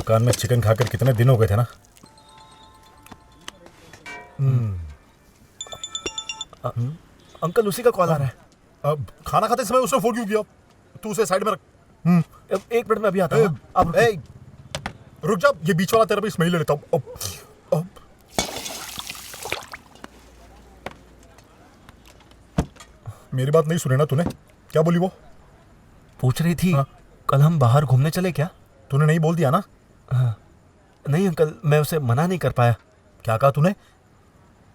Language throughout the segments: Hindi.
मकान में चिकन खाकर कितने दिन हो गए थे ना। अंकल उसी का कॉल आ रहा है। अब खाना खाते समय उसने फोन क्यों किया? तू उसे साइड में रख। एक मिनट में अभी आता हूँ। अब रुक जा, ये बीच वाला तेरा भी स्मेल ले लेता हूँ। मेरी बात नहीं सुने ना तूने? क्या बोली वो? पूछ रही थी हाँ? कल हम बाहर घूमने चले क्या? तूने नहीं बोल दिया ना? नहीं अंकल, मैं उसे मना नहीं कर पाया। क्या कहा तूने?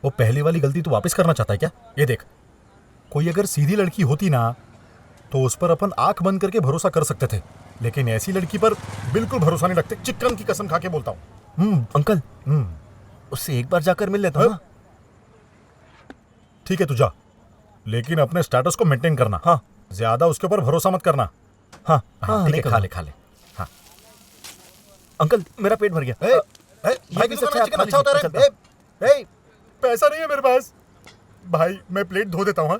वो पहली वाली गलती तू वापस करना चाहता है क्या? ये देख, कोई अगर सीधी लड़की होती ना तो उस पर अपन आंख बंद करके भरोसा कर सकते थे, लेकिन ऐसी लड़की पर बिल्कुल भरोसा नहीं रखते। चिकन की कसम खा के बोलता हूँ। अंकल उससे एक बार जाकर मिल लेता हूँ ना। ठीक है तू जा, लेकिन अपने स्टेटस को मेंटेन करना। हाँ। ज्यादा उसके ऊपर भरोसा मत करना। हाँ ठीक है, नहीं खा ले करूँगा। खा ले। हाँ अंकल मेरा पेट भर गया। भाई भी किसी अच्छा चिकन है, अच्छा होता है चलता रे। पैसा नहीं है मेरे पास भाई, मैं प्लेट धो देता हूँ। हाँ?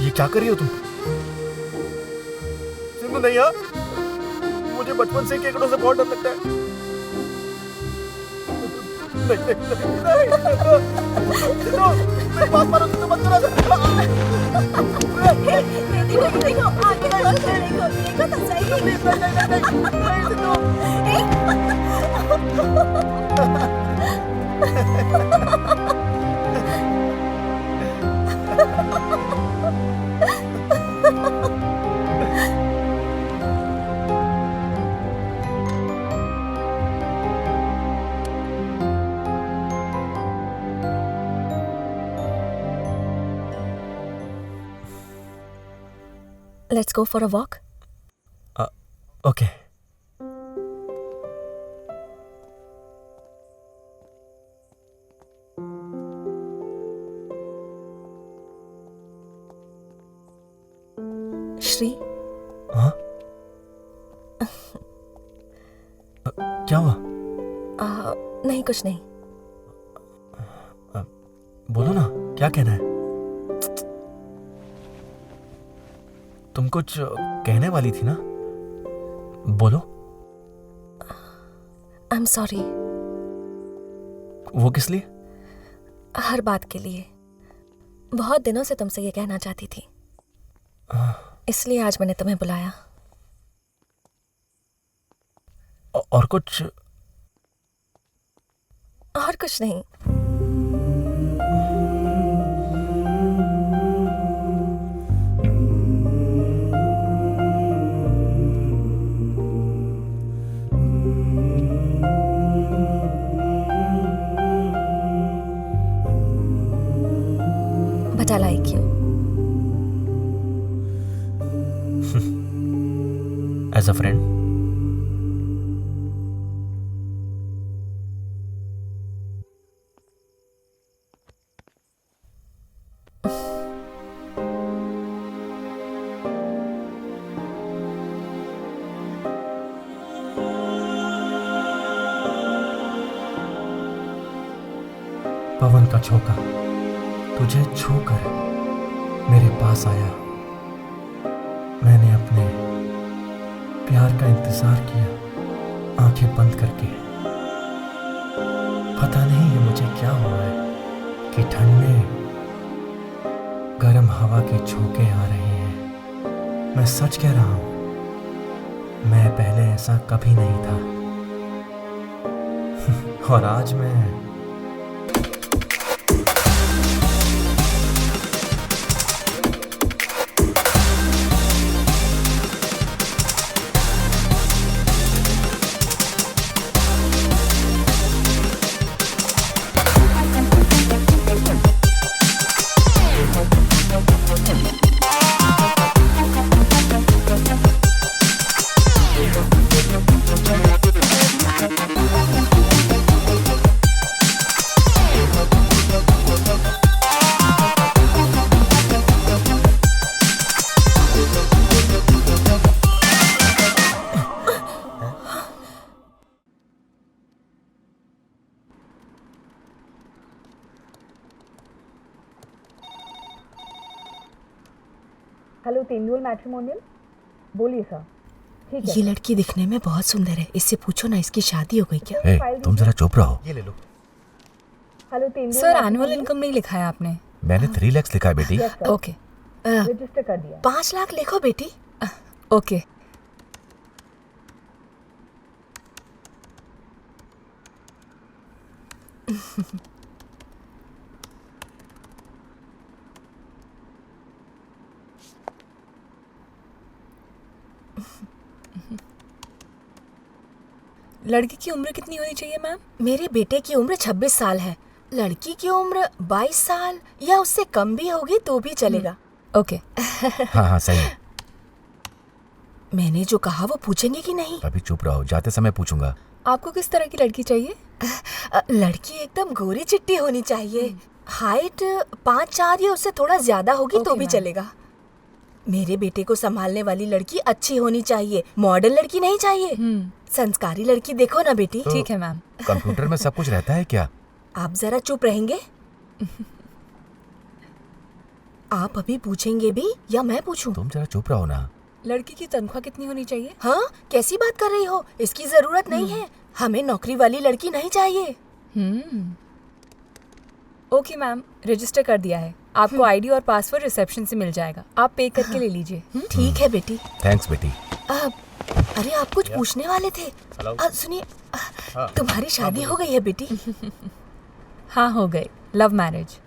ये क्या कर रही हो तुम? सिंधु नहीं यार, मुझे बचपन से केकड़ों से बहुत डर लगता है। सिंधु, मेरी बात मानो, सिंधु मत करो। देखो आगे देखो तो सही। Let's go for a walk. Okay. Shri, हाँ? क्या हुआ? नहीं कुछ नहीं। बोलो ना, क्या कहना है? तुम कुछ कहने वाली थी ना, बोलो। I'm sorry. वो किस लिए? हर बात के लिए। बहुत दिनों से तुमसे ये कहना चाहती थी, इसलिए आज मैंने तुम्हें बुलाया। और कुछ? और कुछ नहीं। But I like you. As a friend. पवन का झोंका तुझे छूकर मेरे पास आया। मैंने अपने प्यार का इंतजार किया आंखें बंद करके। पता नहीं ये मुझे क्या हुआ है कि ठंडे गर्म हवा के झोंके आ रहे हैं। मैं सच कह रहा हूं, मैं पहले ऐसा कभी नहीं था। और आज मैं हेलो तेंदुल मैट्रिमोनियल, बोलिए सर। ठीक है। ये लड़की दिखने में बहुत सुंदर है, इससे पूछो ना इसकी शादी हो गई क्या? ए, तुम जरा चुप रहो। ये ले लो। हेलो तेंदुल सर एनुअल इनकम नहीं लिखा है आपने। मैंने 3 लाख लिखा है बेटी। ओके रजिस्टर कर दिया। 5 लाख लिखो बेटी। ओके। लड़की की उम्र कितनी होनी चाहिए मैम? मेरे बेटे की उम्र 26 साल है, लड़की की उम्र 22 साल या उससे कम भी होगी तो भी चलेगा। ओके। हाँ हाँ सही है। मैंने जो कहा वो पूछेंगे कि नहीं? अभी चुप रहो, जाते समय पूछूंगा। आपको किस तरह की लड़की चाहिए? लड़की एकदम गोरी चिट्टी होनी चाहिए, हाइट 5'4" या उससे थोड़ा ज्यादा होगी तो ओके, भी मैम। चलेगा। मेरे बेटे को संभालने वाली लड़की अच्छी होनी चाहिए, मॉडर्न लड़की नहीं चाहिए। संस्कारी लड़की देखो ना बेटी। ठीक है मैम। कंप्यूटर में सब कुछ रहता है क्या? आप जरा चुप रहेंगे? आप अभी पूछेंगे भी या मैं पूछूं? तुम जरा चुप रहो ना। लड़की की तनख्वाह कितनी होनी चाहिए? हाँ, कैसी बात कर रही हो? इसकी जरूरत नहीं है, हमें नौकरी वाली लड़की नहीं चाहिए। ओके मैम, रजिस्टर कर दिया है। आपको आईडी और पासवर्ड रिसेप्शन से मिल जाएगा, आप पे करके ले लीजिए। ठीक है बेटी। थैंक्स बेटी। अरे आप कुछ पूछने वाले थे? सुनिए, तुम्हारी शादी हो गई है बेटी? हाँ हो गए, लव मैरिज।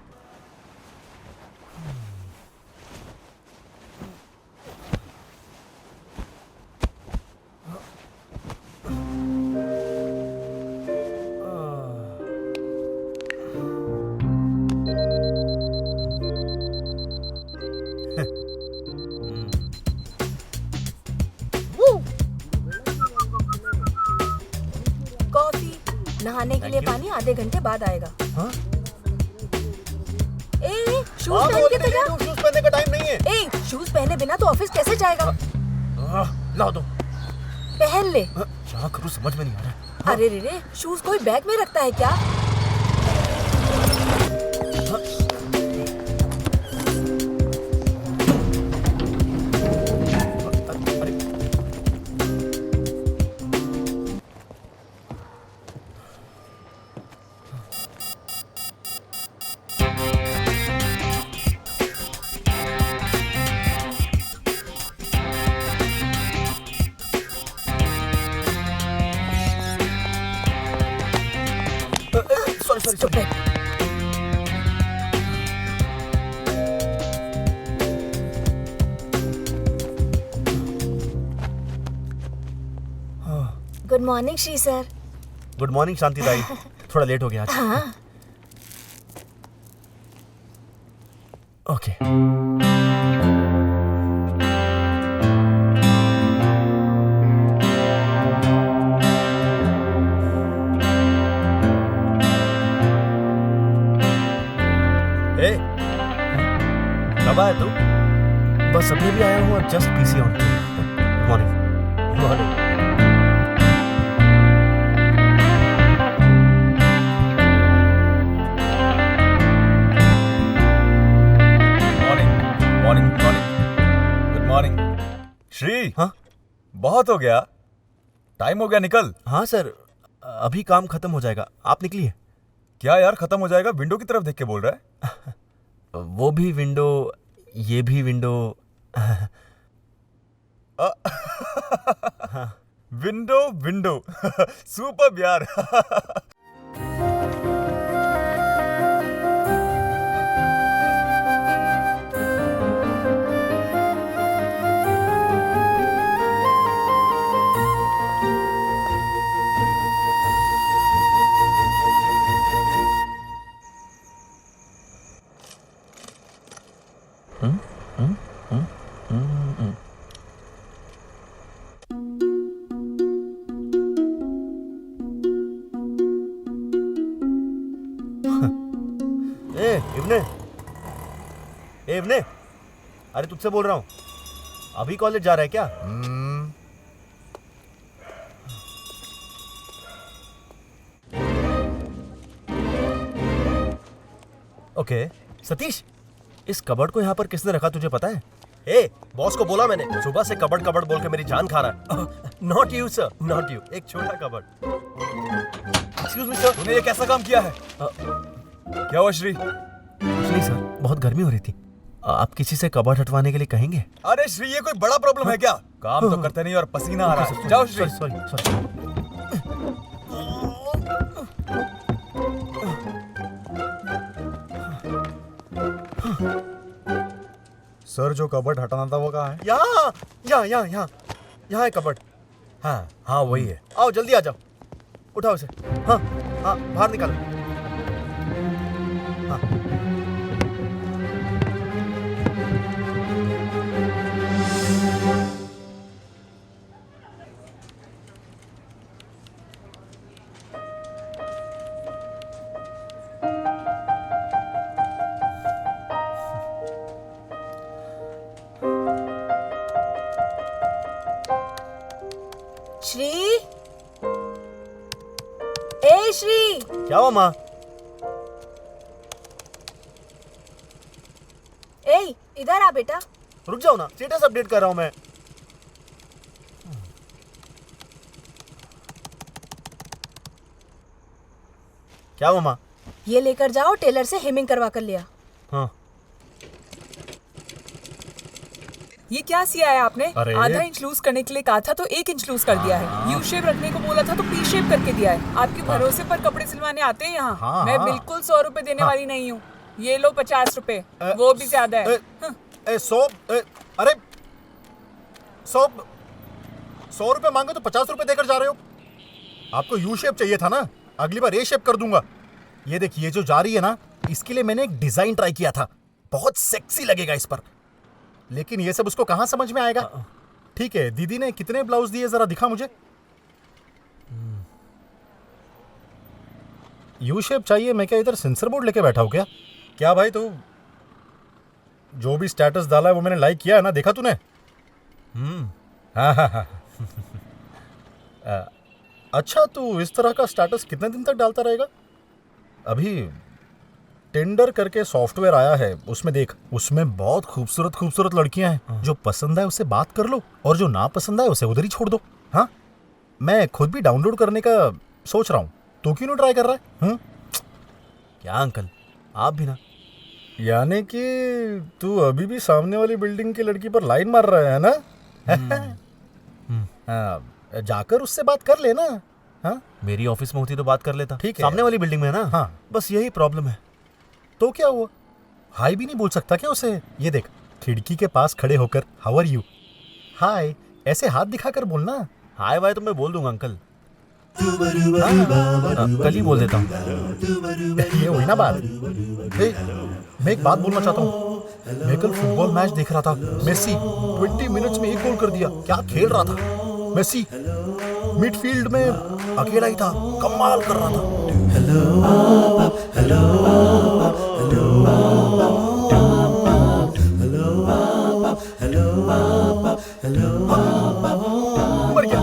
कॉफी, नहाने के लिए पानी आधे घंटे बाद आएगा। हाँ? ए, शूज पहन के तो जा। शूज पहनने का टाइम नहीं है। ए, शूज पहने बिना तो ऑफिस कैसे जाएगा? लाओ दो। पहन ले। क्या करूं समझ में नहीं आ रहा। अरे रे रे, शूज कोई बैग में रखता है क्या? Sorry Stupid. Good morning Shri sir. Good morning Shanti दाई। थोड़ा लेट हो गया आज। हाँ, ओके। ए, कब आया तू? बस अभी भी आया हूँ और just PC on. Morning. Morning. Morning good morning. Shri, हाँ? बहुत हो गया, टाइम हो गया, निकल। हाँ सर, अभी काम खत्म हो जाएगा, आप निकलिए। क्या यार खत्म हो जाएगा? विंडो की तरफ देख के बोल रहा है। वो भी विंडो, ये भी विंडो। विंडो विंडो सुपर यार। इब्ने, अरे तुझसे बोल रहा हूँ, अभी कॉलेज जा रहा है क्या? ओके। सतीश, इस कबर्ड को यहाँ पर किसने रखा तुझे पता है? ए, बॉस को बोला मैंने, सुबह से कबड़ कबड़ बोल के मेरी जान खा रहा है। Not you sir, not you. एक छोटा कबड़। Excuse me sir. तूने ये कैसा काम किया है? क्या हुआ श्री? कुछ नहीं सर, बहुत गर्मी हो रही थी। आप किसी से कबर्ड हटवाने के लिए कहेंगे? अरे श्री, ये कोई बड़ा प्रॉब्लम है क्या? काम तो करते नहीं और पसीना आ रहा है। जाओ श्री। Sorry sorry. सर, जो कबर्ड हटाना था वो कहाँ है? यहाँ है कबड़। हाँ हाँ, वही है। आओ जल्दी आ जाओ, उठाओ इसे। हाँ हाँ, बाहर निकालो। हाँ। श्री, ए श्री। क्या हुआ माँ? ए, इधर आ बेटा। रुक जाओ ना, स्टेटस अपडेट कर रहा हूँ मैं। क्या हुआ माँ? ये लेकर जाओ, टेलर से हेमिंग करवा कर लिया। हाँ। ये क्या सिया है आपने? अरे। आधा इंच लूज करने के लिए कहा था तो 1 इंच लूज कर दिया है। यू शेप रखने को बोला था तो पी शेप करके दिया है। आपके भरोसे पर कपड़े सिलवाने आते हैं यहाँ। हाँ, मैं हाँ। बिल्कुल 100 रुपए देने वाली नहीं हूँ। ये लो 50 रुपए, वो भी ज्यादा है। अरे 100 रुपए मांगे तो 50 रुपए देकर जा रहे हो। आपको यू शेप चाहिए था ना, अगली बार ए शेप कर दूंगा। ये देखिए, जो जा रही है ना, इसके लिए मैंने एक डिजाइन ट्राई किया था, बहुत सेक्सी लगेगा इस पर। लेकिन ये सब उसको कहाँ समझ में आएगा। ठीक है, दीदी ने कितने ब्लाउज दिए जरा दिखा मुझे। यू शेप चाहिए। मैं क्या इधर सेंसर बोर्ड लेके बैठा हूँ क्या? क्या भाई, तू जो भी स्टेटस डाला है वो मैंने लाइक किया है ना, देखा तूने? हाँ हाँ हाँ। अच्छा, तू इस तरह का स्टेटस कितने दिन तक डालता रहेगा? अभी टेंडर करके सॉफ्टवेयर आया है, उसमें देख, उसमें बहुत खूबसूरत खूबसूरत लड़कियां हैं। जो पसंद है उससे बात कर लो, और जो ना पसंद है उसे उधर ही छोड़ दो। हाँ, मैं खुद भी डाउनलोड करने का सोच रहा हूँ। तू क्यों नहीं ट्राई कर रहा है? क्या अंकल, आप भी ना? यानी कि तू अभी भी सामने वाली बिल्डिंग की लड़की पर लाइन मार रहा है ना? जाकर उससे बात कर लेना। हाँ, मेरी ऑफिस में होती तो बात कर लेता। ठीक है। सामने वाली बिल्डिंग में है ना? हाँ। बस यही प्रॉब्लम है। तो क्या हुआ, हाय भी नहीं बोल सकता क्या उसे? ये देख, खिड़की के पास खड़े होकर हाउ आर यू, हाय ऐसे हाथ दिखाकर बोलना। हाय वाय तो मैं बोल दूंगा अंकल। कल ही बोल देता हूँ। ये हुई ना बात। मैं एक बात बोलना चाहता हूँ। मैं कल फुटबॉल मैच देख रहा था। मेसी 20 मिनट्स में 1 गोल कर दिया। क्या खेल रहा था मेसी। मिडफील्ड में अकेला ही था, कमाल कर रहा था। मर गया।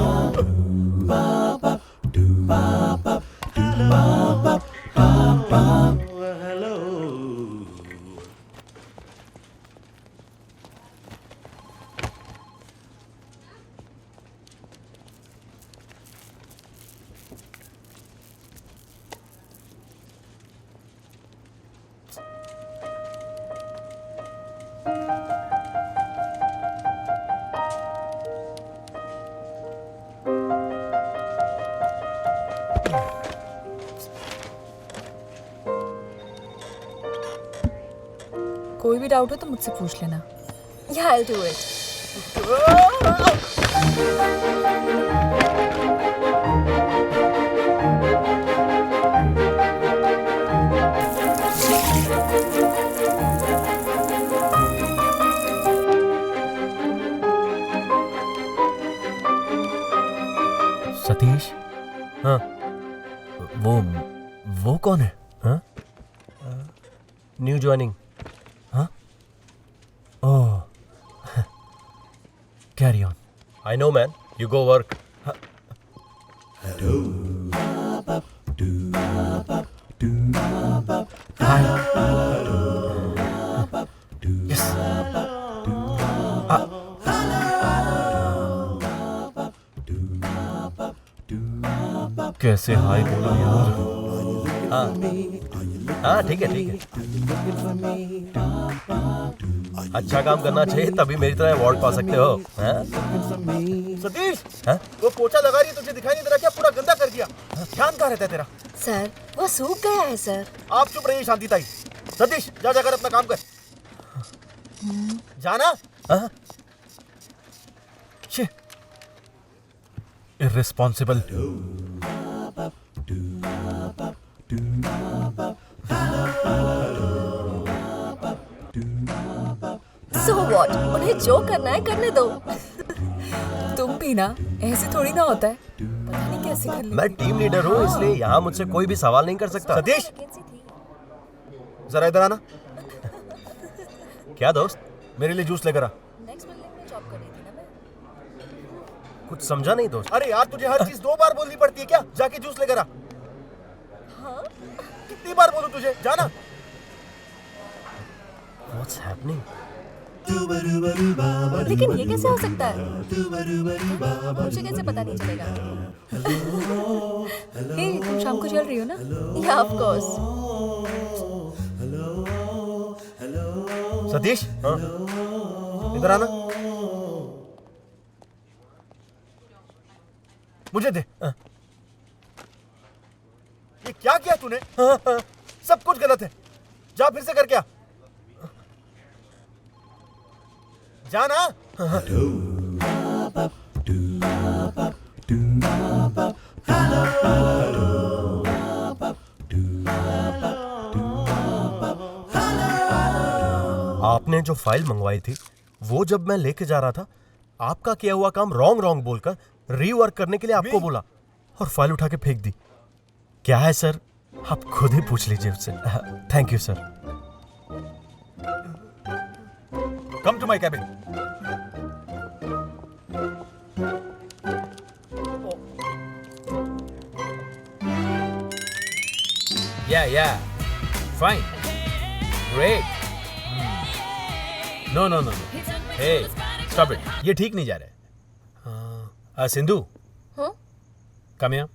कोई भी डाउट हो तो मुझसे पूछ लेना। Yeah, I'll do it. Satish, हाँ। वो कौन है? हाँ? New joining. Oh, carry on. I know man, you go work. Hi. Yes. कैसे हाय बोला यार? हाँ ठीक है ठीक है। अच्छा काम करना चाहिए तभी मेरी तरह अवार्ड पा सकते हो। हाँ? सतीश, हाँ? वो पोछा लगा रही है, तुझे दिखाई नहीं दे रहा क्या? पूरा गंदा कर दिया। ध्यान कहाँ रहता है तेरा? सर वो सूख गया है सर। आप चुप रहिए शांति ताई। सतीश, जा जाकर अपना काम कर। जाना। हाँ? इर्रिस्पॉन्सिबल। सो व्हाट, उन्हें जो करना है करने दो। तुम भी ना, ऐसे थोड़ी ना होता है। पता नहीं कैसे कर लेती। मैं टीम लीडर हूँ इसलिए यहाँ मुझसे कोई भी सवाल नहीं कर सकता। सतीश, जरा इधर आना। क्या दोस्त? मेरे लिए जूस लेकर आ। नेक्स्ट बिल्डिंग में जॉब कर रही थी ना मैं। कुछ समझा नहीं दोस्त। अरे यार, तुझे हर चीज 2 बार बोलनी पड़ती है क्या? जाके जूस लेकर आ। हाँ? कितनी बार बोलूं तुझे? जाना। What's happening? लेकिन ये कैसे हो सकता है? मुझे कैसे पता नहीं चलेगा? हे, तुम शाम को चल रही हो ना? या ऑफ कोर्स। सतीश, हाँ? इधर आना। मुझे दे। ये क्या किया तूने? सब कुछ गलत है। जा फिर से कर क्या? जाना। आपने जो फाइल मंगवाई थी वो जब मैं लेके जा रहा था आपका किया हुआ काम रॉन्ग बोलकर रीवर्क करने के लिए आपको बोला और फाइल उठा के फेंक दी। क्या है सर? आप खुद ही पूछ लीजिए उससे। Thank you sir. Come to my cabin. Yeah. Fine. Great. No. Hey, stop it. ये ठीक नहीं जा रहा है। सिंधु, हाँ? come here.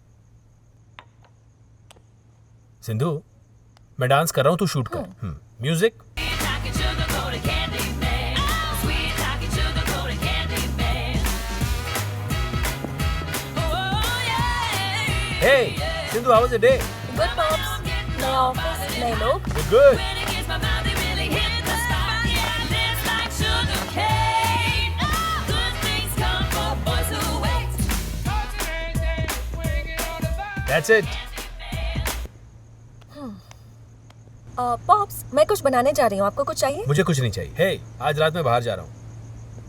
सिंधु, मैं डांस कर रहा हूँ, तू शूट कर। Music. Hey, Sindhu, how was the day? Good pops. नया ऑफिस, नए लोग। Good. That's it. पॉप्स, मैं कुछ बनाने जा रही हूँ, आपको कुछ चाहिए? मुझे कुछ नहीं चाहिए। Hey, आज रात में बाहर जा रहा हूँ।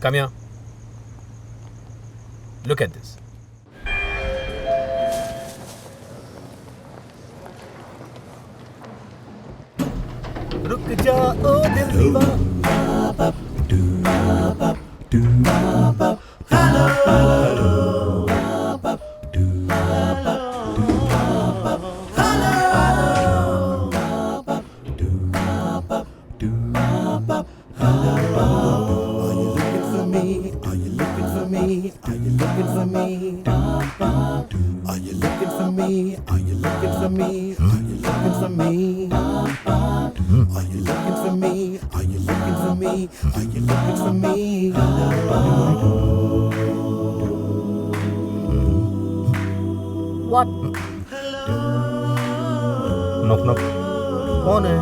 Come here. Look at this. रुक जा ओ दिल दीवाना। What? नॉक। कौन है?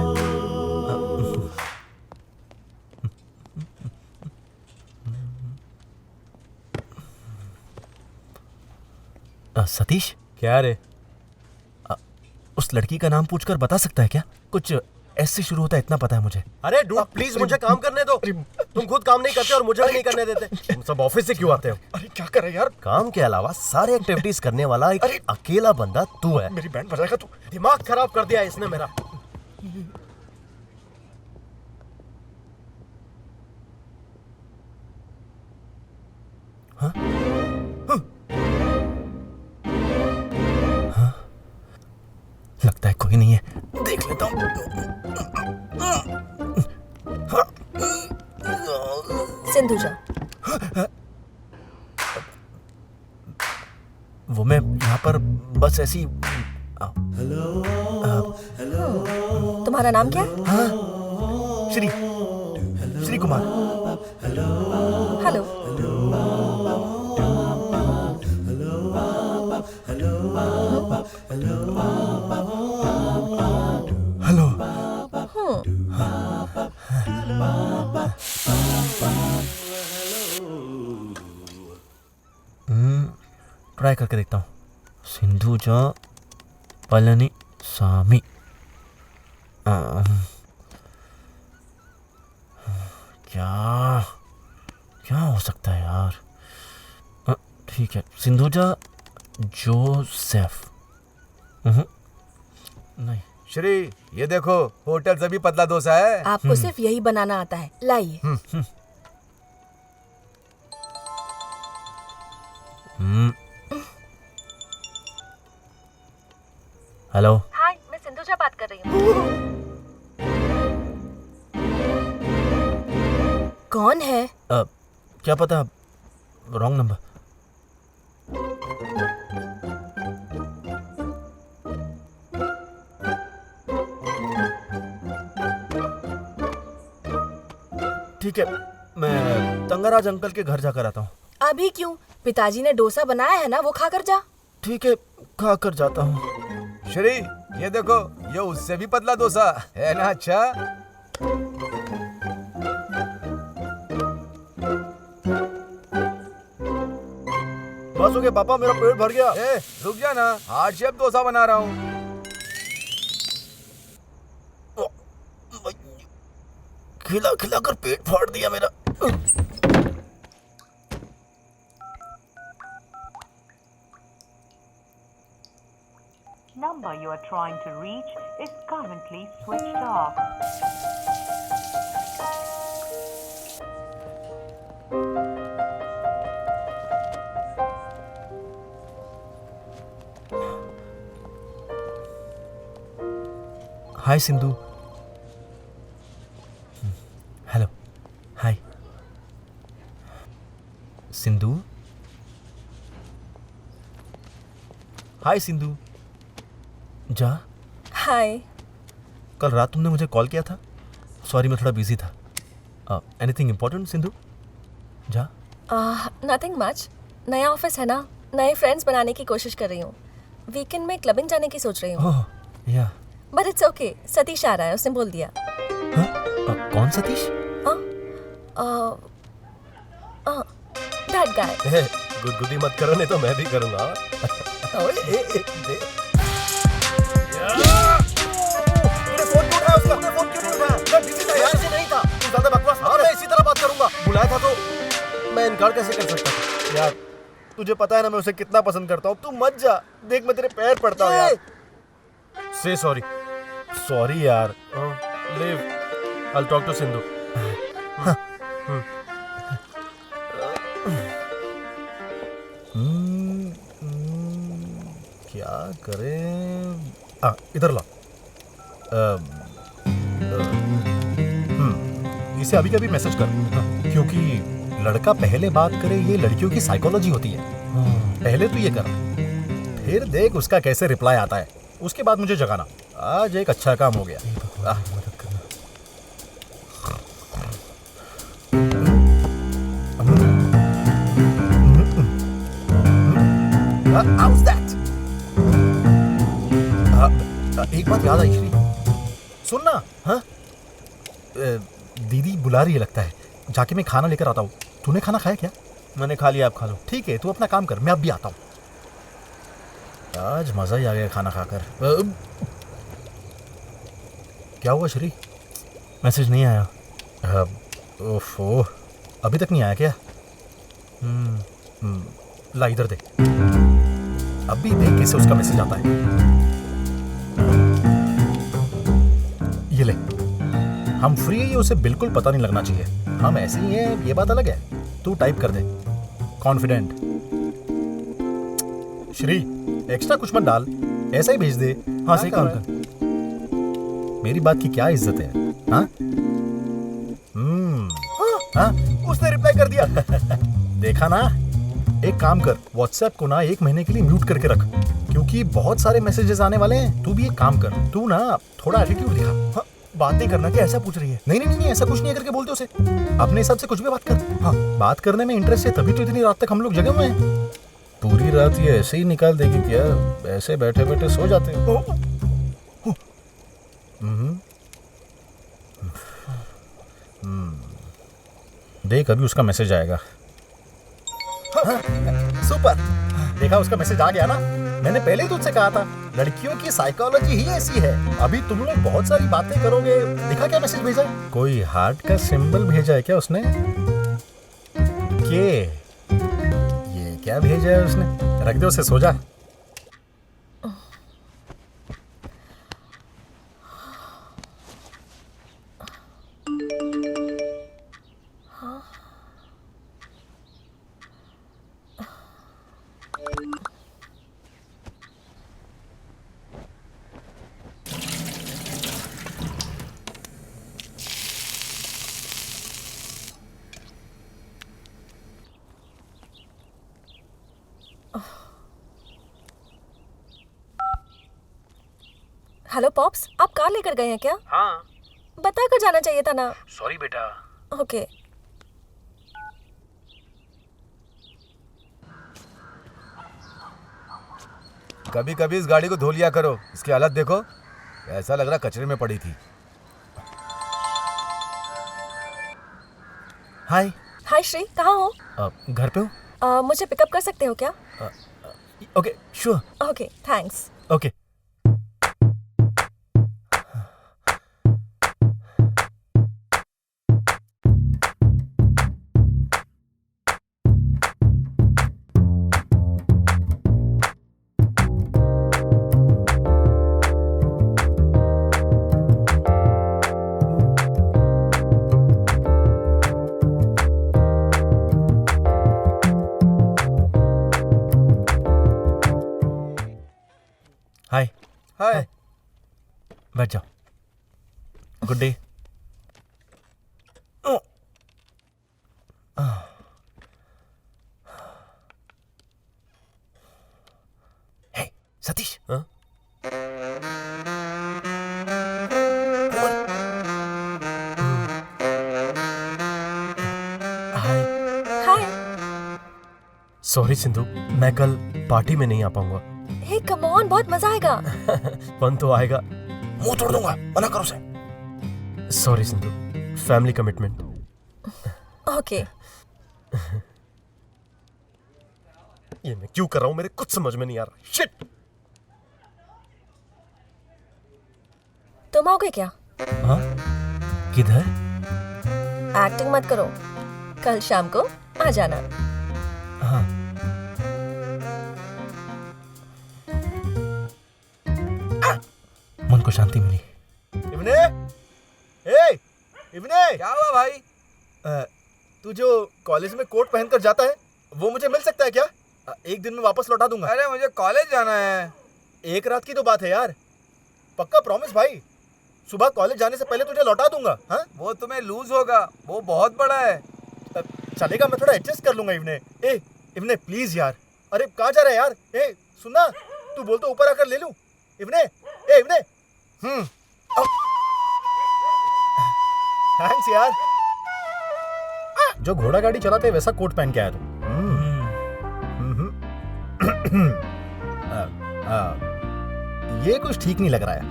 सतीश, क्या रे? उस लड़की का नाम पूछकर बता सकता है क्या? कुछ ऐसे शुरू होता है, इतना पता है मुझे। अरे डूड प्लीज मुझे काम करने दो। तुम खुद काम नहीं करते और मुझे भी नहीं करने देते। तुम सब ऑफिस से क्यों आते हो? अरे क्या कर रहा है यार? काम के अलावा सारे एक्टिविटीज करने वाला एक अकेला बंदा तू है। मेरी बैंड बजाएगा तू? दिमाग खराब कर दिया इसने मेरा। लगता है कोई नहीं है, देख लेता हूँ। सिंधु जा। वो मैं यहाँ पर बस ऐसी। तुम्हारा नाम क्या है? हाँ, Shri Shri Kumar. Hello. Hello. Try करके देखता हूँ। सिंधुजा पलनी सामी। क्या क्या हो सकता है यार? ठीक है, सिंधुजा जोसेफ। नहीं। श्री, ये देखो, होटल से भी पतला डोसा है। आपको सिर्फ यही बनाना आता है, लाइए। हेलो। हाय, मैं सिंधुजा बात कर रही हूँ। कौन है? क्या पता, रॉन्ग नंबर। ठीक है, मैं तंगराज अंकल के घर जाकर आता हूँ। अभी क्यों? पिताजी ने डोसा बनाया है ना, वो खाकर जा। ठीक है, खा कर जाता हूँ। श्री, ये देखो, ये उससे भी पतला डोसा है ना। अच्छा, बस हो गया पापा, मेरा पेट भर गया। ए, रुक जा ना, हार्ड शेप डोसा बना रहा हूँ। खिला खिला कर पेट फाड़ दिया मेरा। Number you are trying to reach is currently switched off. Hi Sindhu. Hello. Hi Sindhu. Hi Sindhu. जा। हाय। कल रात तुमने मुझे कॉल किया था। सॉरी, मैं थोड़ा बिजी था। Anything important Sindhu? जा। Nothing much. नया ऑफिस है ना, नए फ्रेंड्स बनाने की कोशिश कर रही हूँ। वीकेंड में क्लबिंग जाने की सोच रही हूँ। ओह या। बट इट्स ओके, सतीश आ रहा है, उसने बोल दिया। कौन सतीश? That guy. गुदगुदी मत करो, नहीं तो मैं भी करूंगा। इसी तरह बात करूंगा। बुलाया था तो मैं इनकार कैसे कर सकता था? यार तुझे पता है ना मैं उसे कितना पसंद करता हूँ। तू मत जा, देख मैं तेरे पैर पड़ता हूँ यार। से सॉरी। सॉरी यार। Live, I'll talk to Sindhu. क्या करें? इधर ला। इसे अभी कभी मैसेज कर, क्योंकि लड़का पहले बात करे, ये लड़कियों की साइकोलॉजी होती है। पहले तो ये कर, फिर देख उसका कैसे रिप्लाई आता है, उसके बाद मुझे जगाना। आज एक अच्छा काम हो गया। How's that? एक बात याद आई श्री, सुन ना। हाँ, दीदी बुला रही है लगता है, जाके मैं खाना लेकर आता हूँ। तूने खाना खाया क्या? मैंने खा लिया, आप खा लो। ठीक है, तू अपना काम कर, मैं अब भी आता हूँ। आज मजा ही आ गया खाना खाकर। क्या हुआ श्री? मैसेज नहीं आया। ओफो, अभी तक नहीं आया क्या? ला इधर दे, अभी देख कैसे उसका मैसेज आता है। ये ले, हम फ्री है, ये उसे बिल्कुल पता नहीं लगना चाहिए। हम ऐसे ही हैं, ये बात अलग है। तू टाइप कर दे, कॉन्फिडेंट। श्री, एक्स्ट्रा कुछ मत डाल, ऐसा ही भेज दे। हाँ, सही काम कर। मेरी बात की क्या इज्जत है? हाँ, हाँ, उसने रिप्लाई कर दिया। देखा ना। एक काम कर, व्हाट्सएप को ना 1 महीने के लिए म्यूट करके रख, क्योंकि बहुत सारे मैसेजेस आने वाले हैं। तू भी एक काम कर, तू ना थोड़ा एटीट्यूड दिखा। हाँ, बात नहीं करना क्या, ऐसा पूछ रही है? नहीं, ऐसा कुछ नहीं है करके बोलते उसे। अपने हिसाब से कुछ भी बात कर। हाँ, बात करने में इंटरेस्ट है तभी तो इतनी रात तक हम लोग जगे हुए हैं। पूरी रात ये ऐसे ही निकाल देगी क्या? ऐसे बैठे बैठे सो जाते हैं। देख अभी उसका मैसेज आएगा। सुपर, देखा उसका मैसेज आ गया ना। मैंने पहले ही तुझसे कहा था लड़कियों की साइकोलॉजी ही ऐसी है। अभी तुम लोग बहुत सारी बातें करोगे। देखा क्या मैसेज भेजा है? कोई हार्ट का सिंबल भेजा है क्या उसने? ये क्या भेजा है उसने? रख दे उसे, सो जा। हेलो पॉप्स, आप कार लेकर गए हैं क्या? हाँ। बता कर जाना चाहिए था ना। सॉरी बेटा। ओके। कभी कभी इस गाड़ी को धो लिया करो, इसकी हालत देखो, ऐसा लग रहा कचरे में पड़ी थी। हाय। हाय श्री, कहाँ हो? घर पे हो? मुझे पिकअप कर सकते हो क्या? Okay sure. Okay thanks. Okay. Hi. Hi. बैठ जाओ। Good day. हे सतीश। हाँ? हाय। हाय। सॉरी सिंधु, मैं कल पार्टी में नहीं आ पाऊंगा। हे कम ऑन, बहुत मजा आएगा। फन तो आएगा। मुंह तोड़ दूंगा, मना करो उसे। Sorry Sindhu, family commitment. Okay. ये मैं क्यों कर रहा हूं, मेरे कुछ समझ में नहीं आ रहा। शिट। तुम आओगे क्या? हाँ? किधर? एक्टिंग मत करो, कल शाम को आ जाना। हाँ। मन को शांति मिली। इब्ने, ए, इब्ने, क्या हुआ भाई? तू जो कॉलेज में कोट पहनकर जाता है वो मुझे मिल सकता है क्या? एक दिन में वापस लौटा दूंगा। अरे मुझे कॉलेज जाना है। एक रात की तो बात है यार, पक्का प्रॉमिस भाई। सुबह कॉलेज जाने से पहले तुझे लौटा दूंगा। हाँ, वो तुम्हें लूज होगा, वो बहुत बड़ा है। चलेगा, मैं थोड़ा एडजस्ट कर लूंगा। इब्ने, ए इब्ने प्लीज यार। अरे कहाँ जा रहा है यार? ए सुनना, तू बोल तो ऊपर आकर ले लूं। इब्ने, ए इब्ने। थैंक्स यार। जो घोड़ा गाड़ी चलाते वैसा कोट पहन के आया तू। ये कुछ ठीक नहीं लग रहा है।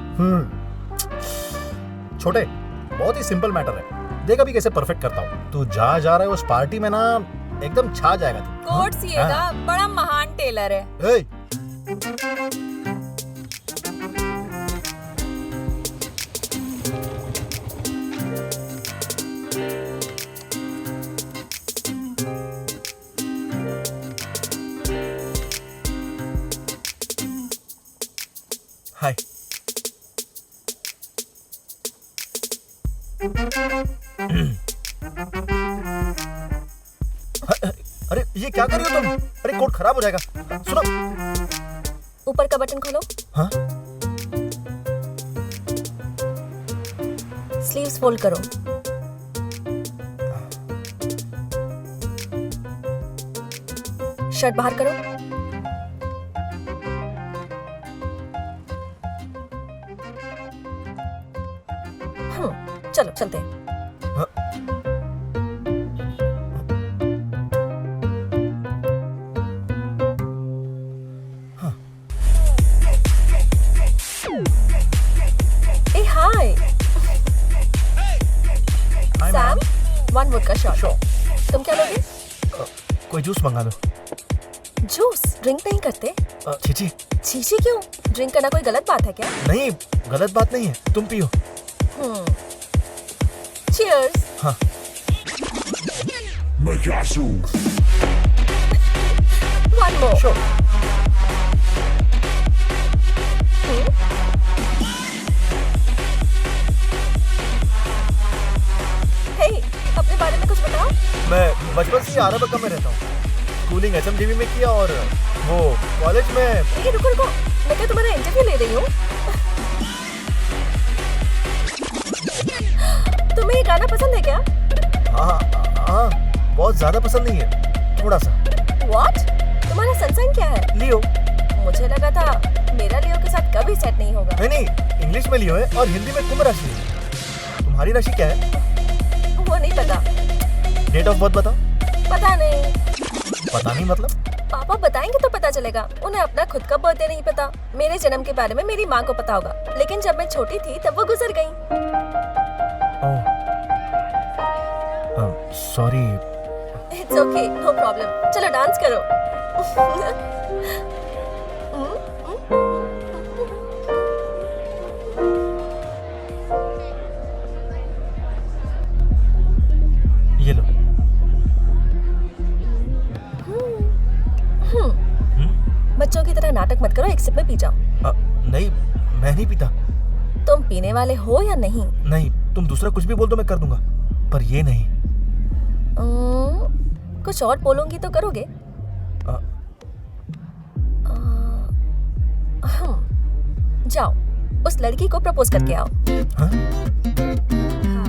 छोटे, बहुत ही सिंपल मैटर है। देख अभी कैसे परफेक्ट करता हूँ। तू जा रहा है उस पार्टी में ना, एकदम छा जाएगा तू। कोट सिएगा, बड़ा महान टेलर है। ए, हाय। अरे ये क्या कर रही हो तुम? अरे कोट खराब हो जाएगा। सुनो, ऊपर का बटन खोलो। हाँ? स्लीव्स फोल्ड करो। शर्ट बाहर करो। 1 वोडका शॉट। Sure. तुम क्या लोगे? कोई जूस मंगा दो। जूस ड्रिंक नहीं करते? छीची। छीछी क्यों? ड्रिंक करना कोई गलत बात है क्या? नहीं, गलत बात नहीं है, तुम पियो। Cheers. हाँ। One more. Sure. Hey, अपने बारे में कुछ बताओ। मैं बचपन से ही आराबक्का में रहता हूँ। स्कूलिंग एसएमडीवी में किया और वो कॉलेज में। ये रुको रुको, मैं क्या तुम्हारा इंटरव्यू ले रही हूँ? तुम्हें ये गाना पसंद है क्या? हाँ हाँ, बहुत ज्यादा पसंद नहीं है, थोड़ा सा। What? तुम्हारा सनसाइन क्या है? लियो। मुझे लगा था मेरा लियो के साथ कभी सेट नहीं होगा। नहीं, इंग्लिश में लियो है और हिंदी में कुंभ राशि है। तुम्हारी राशि क्या है? वो नहीं पता। डेट ऑफ बर्थ बताओ। पता नहीं। पता नहीं मतलब? पापा बताएंगे तो पता चलेगा। उन्हें अपना खुद का बर्थडे नहीं पता। मेरे जन्म के बारे में मेरी माँ को पता होगा, लेकिन जब मैं छोटी थी तब वो गुजर गई। Sorry. It's okay, no problem. चलो डांस करो। ये लो। बच्चों की तरह नाटक मत करो, एक सिप में पी जाओ। नहीं, मैं नहीं पीता। तुम पीने वाले हो या नहीं? नहीं, तुम दूसरा कुछ भी बोल दो मैं कर दूंगा, पर ये नहीं। कुछ और बोलूंगी तो करोगे? जाओ, उस लड़की को प्रपोज करके आओ। हाँ? हाँ।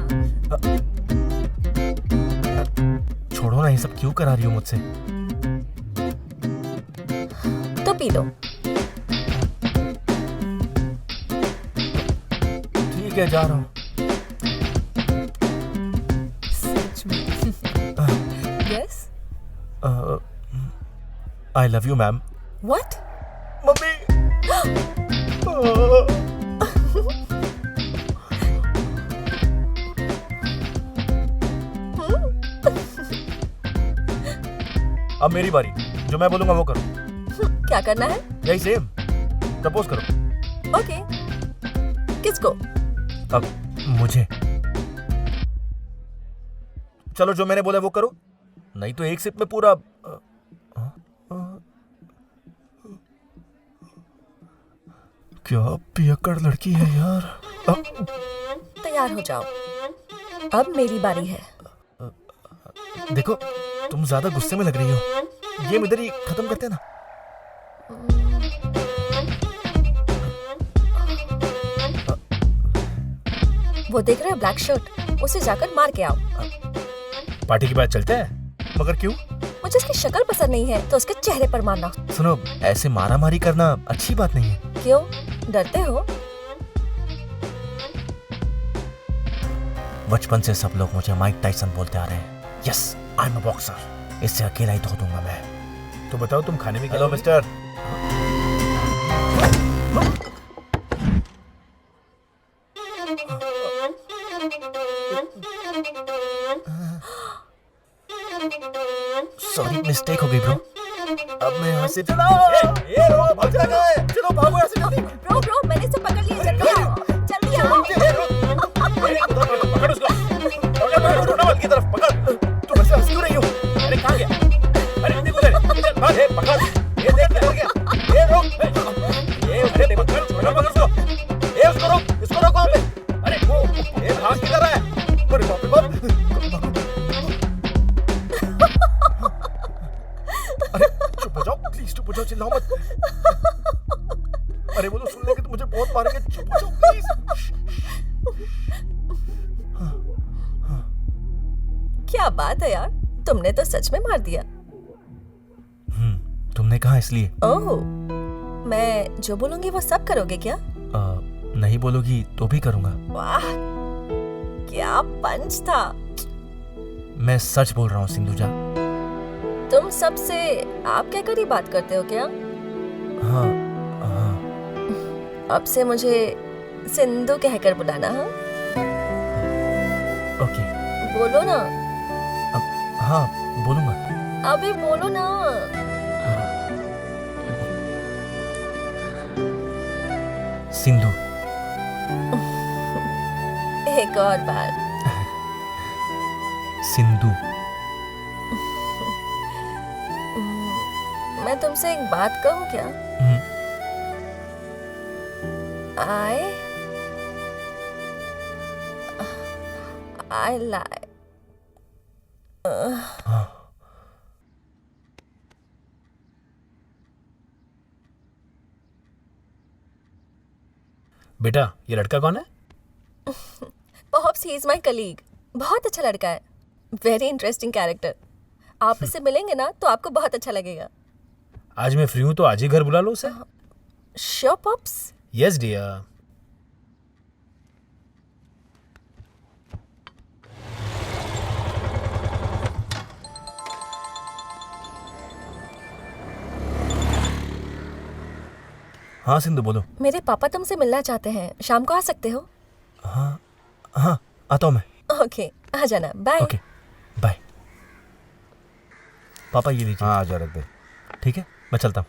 छोड़ो ना, ये सब क्यों करा रही हो मुझसे? तो पी लो। ठीक है, जा रहा हूँ। Yes. I love you ma'am. What? Mummy. अब मेरी बारी, जो मैं बोलूंगा वो करो। क्या करना है? यही सेम, प्रपोज करो। ओके। किसको? अब मुझे। चलो, जो मैंने बोला वो करो, नहीं तो एक सिप में पूरा। क्या पियक्कड़ लड़की है यार। तैयार हो जाओ, अब मेरी बारी है। देखो, तुम ज्यादा गुस्से में लग रही हो, ये इधर ही खत्म करते हैं ना। वो देख रहे हो ब्लैक शर्ट, उसे जाकर मार के आओ। पार्टी के बाद चलते हैं। मगर क्यों? मुझे उसकी शक्ल पसंद नहीं है तो उसके चेहरे पर मारना। सुनो, ऐसे मारा मारी करना अच्छी बात नहीं है। क्यों, डरते हो? बचपन से सब लोग मुझे माइक टाइसन बोलते आ रहे हैं। Yes, I am a boxer. इससे अकेला ही धो दूंगा मैं। तो बताओ, तुम खाने में क्या हेलो लोगे? मिस्टर। सॉरी, मिस्टेक हो गई ब्रो। अब मैं यहाँ से चलो। भाग जा, चलो भागो यहाँ से जल्दी। ब्रो ब्रो, मैंने इसे पकड़ लिया, जल्दी आओ, जल्दी आओ। पकड़ उसको। डबल की तरफ पकड़। तुम ऐसे हंस क्यों रही हो? अरे कहाँ गया? अरे देखो इधर, भाग। ये पकड़। ये देख क्या हो गया? ये रोक। ये उसे पकड़ उसको। ये उसको रोक, इसको रोको वहाँ पे। अरे ये भाग किधर रहा है? अरे बाप रे बाप। अरे चुप हो जाओ प्लीज, चुप हो जाओ, चिल्लाओ मत। अरे वो तो सुन लेंगे तो मुझे बहुत मारेंगे। चुप हो जाओ प्लीज। क्या बात है यार, तुमने तो सच में मार दिया। तुमने कहा इसलिए। ओह, मैं जो बोलूंगी वो सब करोगे क्या? नहीं बोलोगी तो भी करूंगा। वाह, क्या पंच था। मैं सच बोल रहा हूँ सिंधुजा। तुम सबसे आप कहकर ही बात करते हो क्या? हाँ हाँ। अब से मुझे सिंधु कहकर बुलाना। हाँ, ओके। बोलो ना, हाँ बोलूंगा। अबे बोलो ना। सिंधु। एक और बार। सिंधु। मैं तुमसे एक बात कहूँ क्या? I lie. बेटा ये लड़का कौन है? Pops, he is my colleague. बहुत अच्छा लड़का है। Very interesting character. आप इससे मिलेंगे ना तो आपको बहुत अच्छा लगेगा। आज मैं फ्री हूँ तो आज ही घर बुला लो उसे। Sure pops? Yes dear. हाँ सिंधु बोलो। मेरे पापा तुमसे मिलना चाहते हैं, शाम को आ सकते हो? हाँ आता हूँ मैं। ओके, आ जाना। बाय। Okay bye. पापा ये लीजिए। हाँ आजा, रख दे। ठीक है मैं चलता हूँ।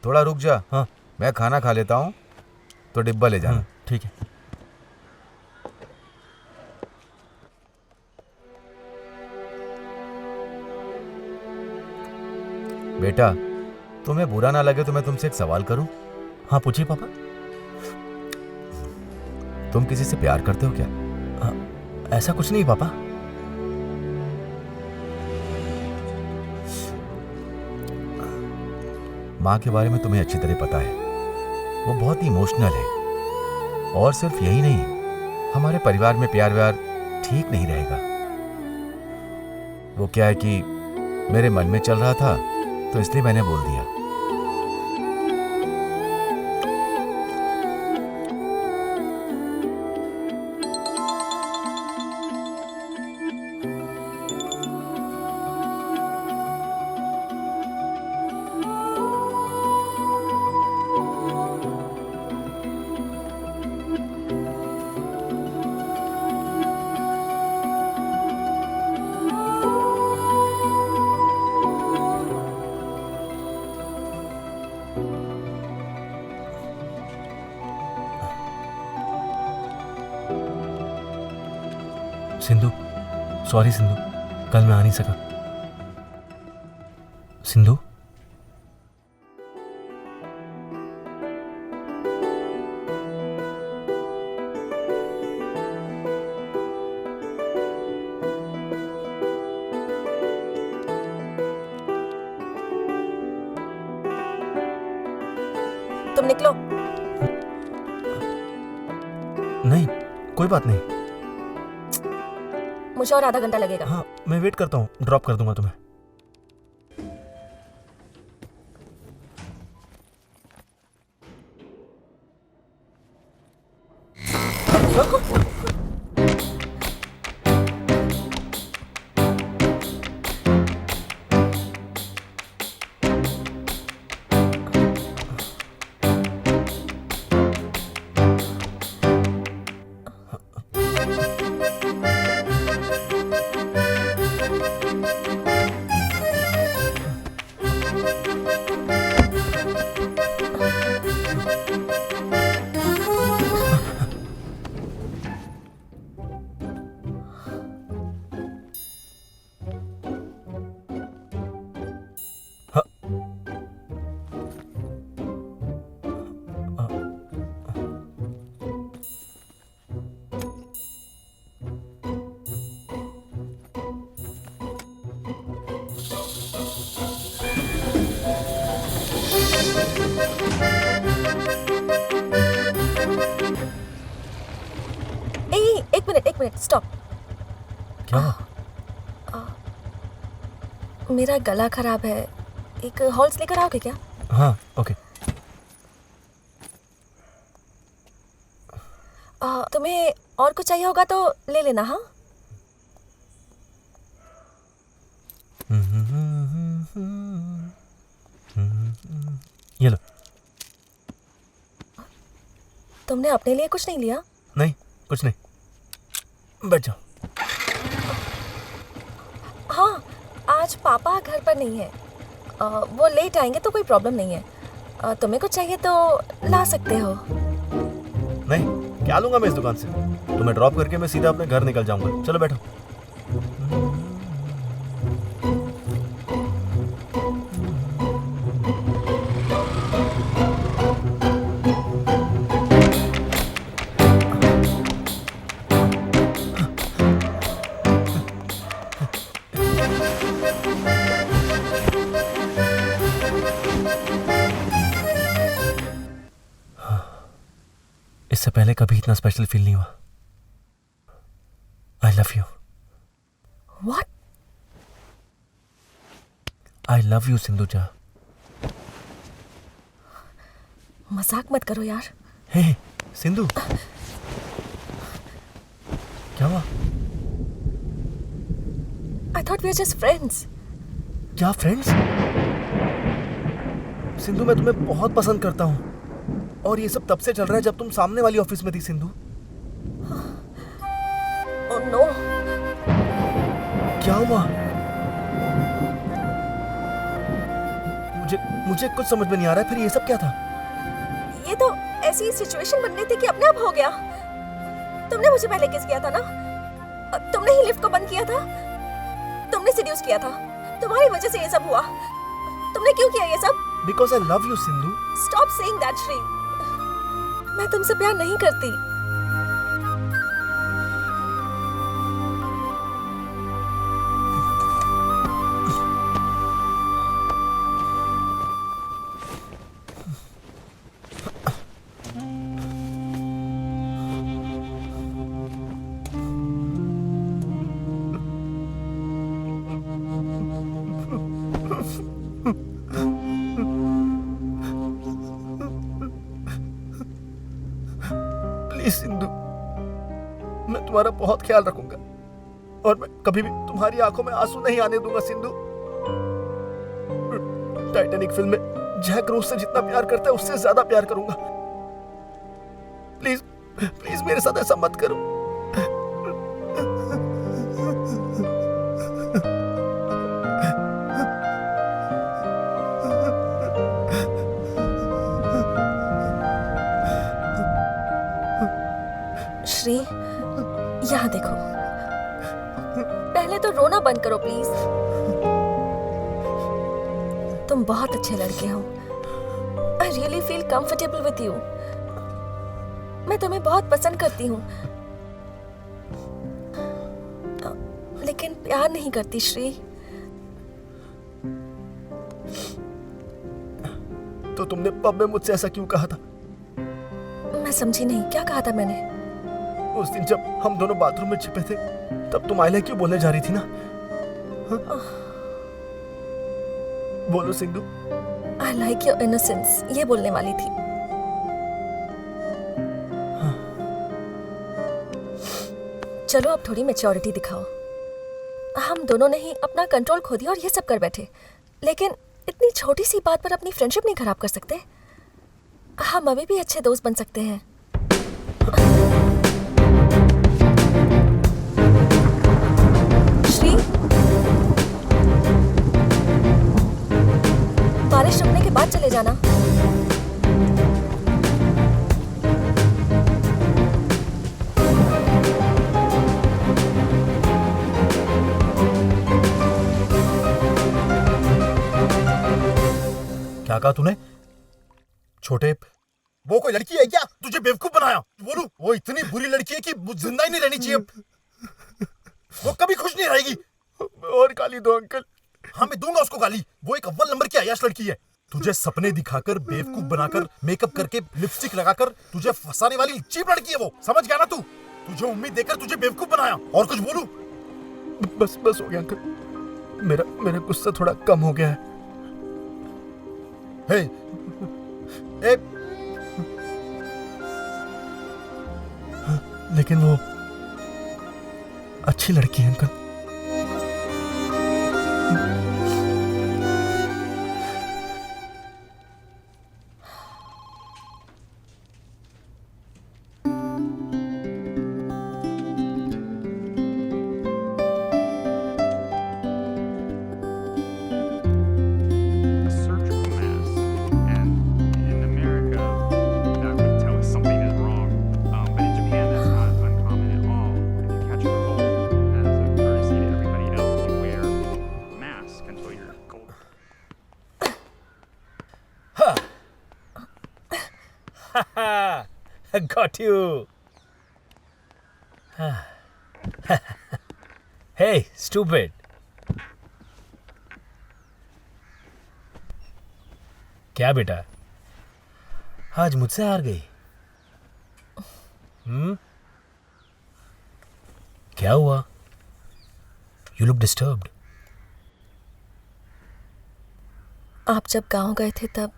थोड़ा रुक जा। हाँ मैं खाना खा लेता हूँ तो डिब्बा ले जाना। ठीक है। बेटा तुम्हें बुरा ना लगे तो मैं तुमसे एक सवाल करूं? हाँ पूछिए पापा। तुम किसी से प्यार करते हो क्या? ऐसा कुछ नहीं पापा। माँ के बारे में तुम्हें अच्छी तरह पता है, वो बहुत ही इमोशनल है। और सिर्फ यही नहीं, हमारे परिवार में प्यार व्यार ठीक नहीं रहेगा। वो क्या है कि मेरे मन में चल रहा था तो इसलिए मैंने बोल दिया। सिंधु सॉरी सिंधु, कल मैं आ नहीं सका। सिंधु तुम निकलो। नहीं कोई बात नहीं। मुझे और आधा घंटा लगेगा। हाँ मैं वेट करता हूँ, ड्रॉप कर दूंगा तुम्हें। एक मिनट स्टॉप। क्या हुआ? मेरा गला खराब है, एक हॉल्स लेकर आओगे क्या? हाँ ओके। तुम्हें और कुछ चाहिए होगा तो ले लेना। हाँ ये लो। तुमने अपने लिए कुछ नहीं लिया? नहीं कुछ नहीं, बैठ जाओ। आज पापा घर पर नहीं है। वो लेट आएंगे तो कोई प्रॉब्लम नहीं है। तुम्हें कुछ चाहिए तो ला सकते हो। नहीं, क्या लूंगा मैं इस दुकान से? तुम्हें ड्रॉप करके मैं सीधा अपने घर निकल जाऊंगा। चलो बैठो। इससे पहले कभी इतना स्पेशल फील नहीं हुआ। I love you. What? I love you Sindhuja. मजाक मत करो यार। हे सिंधु, क्या हुआ? I thought we are just friends. क्या फ्रेंड्स? सिंधु, मैं तुम्हें बहुत पसंद करता हूँ और ये सब तब से चल रहा है जब तुम सामने वाली ऑफिस में थी सिंधु। Oh no. क्या हुआ? मुझे कुछ समझ में नहीं आ रहा है। फिर ये सब क्या था? ये तो ऐसी सिचुएशन बन गई थी कि अपने आप हो गया। तुमने मुझे पहले किस किया था ना? तुमने ही लिफ्ट को बंद किया था। तुमने सीड्यूस किया था। तुम्हारी वजह से ये सब हुआ। तुमने क्यों किया ये सब? Because I love you Sindhu. Stop saying that, Shri. मैं तुमसे प्यार नहीं करती। प्लीज सिंधु, मैं तुम्हारा बहुत ख्याल रखूंगा और मैं कभी भी तुम्हारी आंखों में आंसू नहीं आने दूंगा सिंधु। टाइटैनिक फिल्म में जैक रोज से जितना प्यार करता है उससे ज्यादा प्यार करूंगा। प्लीज प्लीज मेरे साथ ऐसा मत करो। श्री, यहाँ देखो। पहले तो रोना बंद करो प्लीज। तुम बहुत अच्छे लड़के हो। I really feel comfortable with you. मैं तुम्हें बहुत पसंद करती हूँ, लेकिन प्यार नहीं करती श्री। तो तुमने पब में मुझसे ऐसा क्यों कहा था? मैं समझी नहीं, क्या कहा था मैंने? उस दिन जब हम दोनों बाथरूम में छिपे थे तब तुम आई लव यू बोलने जा रही थी ना? हाँ? बोलो Sindhu. I like your innocence, ये बोलने वाली थी। हाँ। चलो अब थोड़ी मैच्योरिटी दिखाओ। हम दोनों ने ही अपना कंट्रोल खो दिया और ये सब कर बैठे, लेकिन इतनी छोटी सी बात पर अपनी फ्रेंडशिप नहीं खराब कर सकते। हम अभी भी अच्छे दोस्त बन सकते हैं। श्री, बारिश रुकने के बाद चले जाना। क्या कहा तूने? छोटे, वो कोई लड़की है क्या? तुझे बेवकूफ बनाया? बोलूं, वो इतनी बुरी लड़की है कि जिंदा ही नहीं रहनी चाहिए। वो कभी खुश नहीं रहेगी। और गाली दो अंकल। हाँ, मैं दूंगा उसको गाली। वो एक अव्वल नंबर की अय्याश लड़की है। तुझे सपने दिखाकर, बेवकूफ बनाकर, मेकअप करके, लिपस्टिक लगाकर तुझे फंसाने वाली चीप लड़की है वो। समझ गया ना तू? तुझे उम्मीद देकर तुझे बेवकूफ बनाया। और कुछ बोलूं? बस बस हो गया अंकल। मेरा गुस्सा थोड़ा कम हो गया है। हे, ए, लेकिन वो अच्छी लड़की है uncle. Got you. Hey, stupid. क्या बेटा, आज मुझसे हार गई? क्या हुआ? You look disturbed. आप जब गांव गए थे तब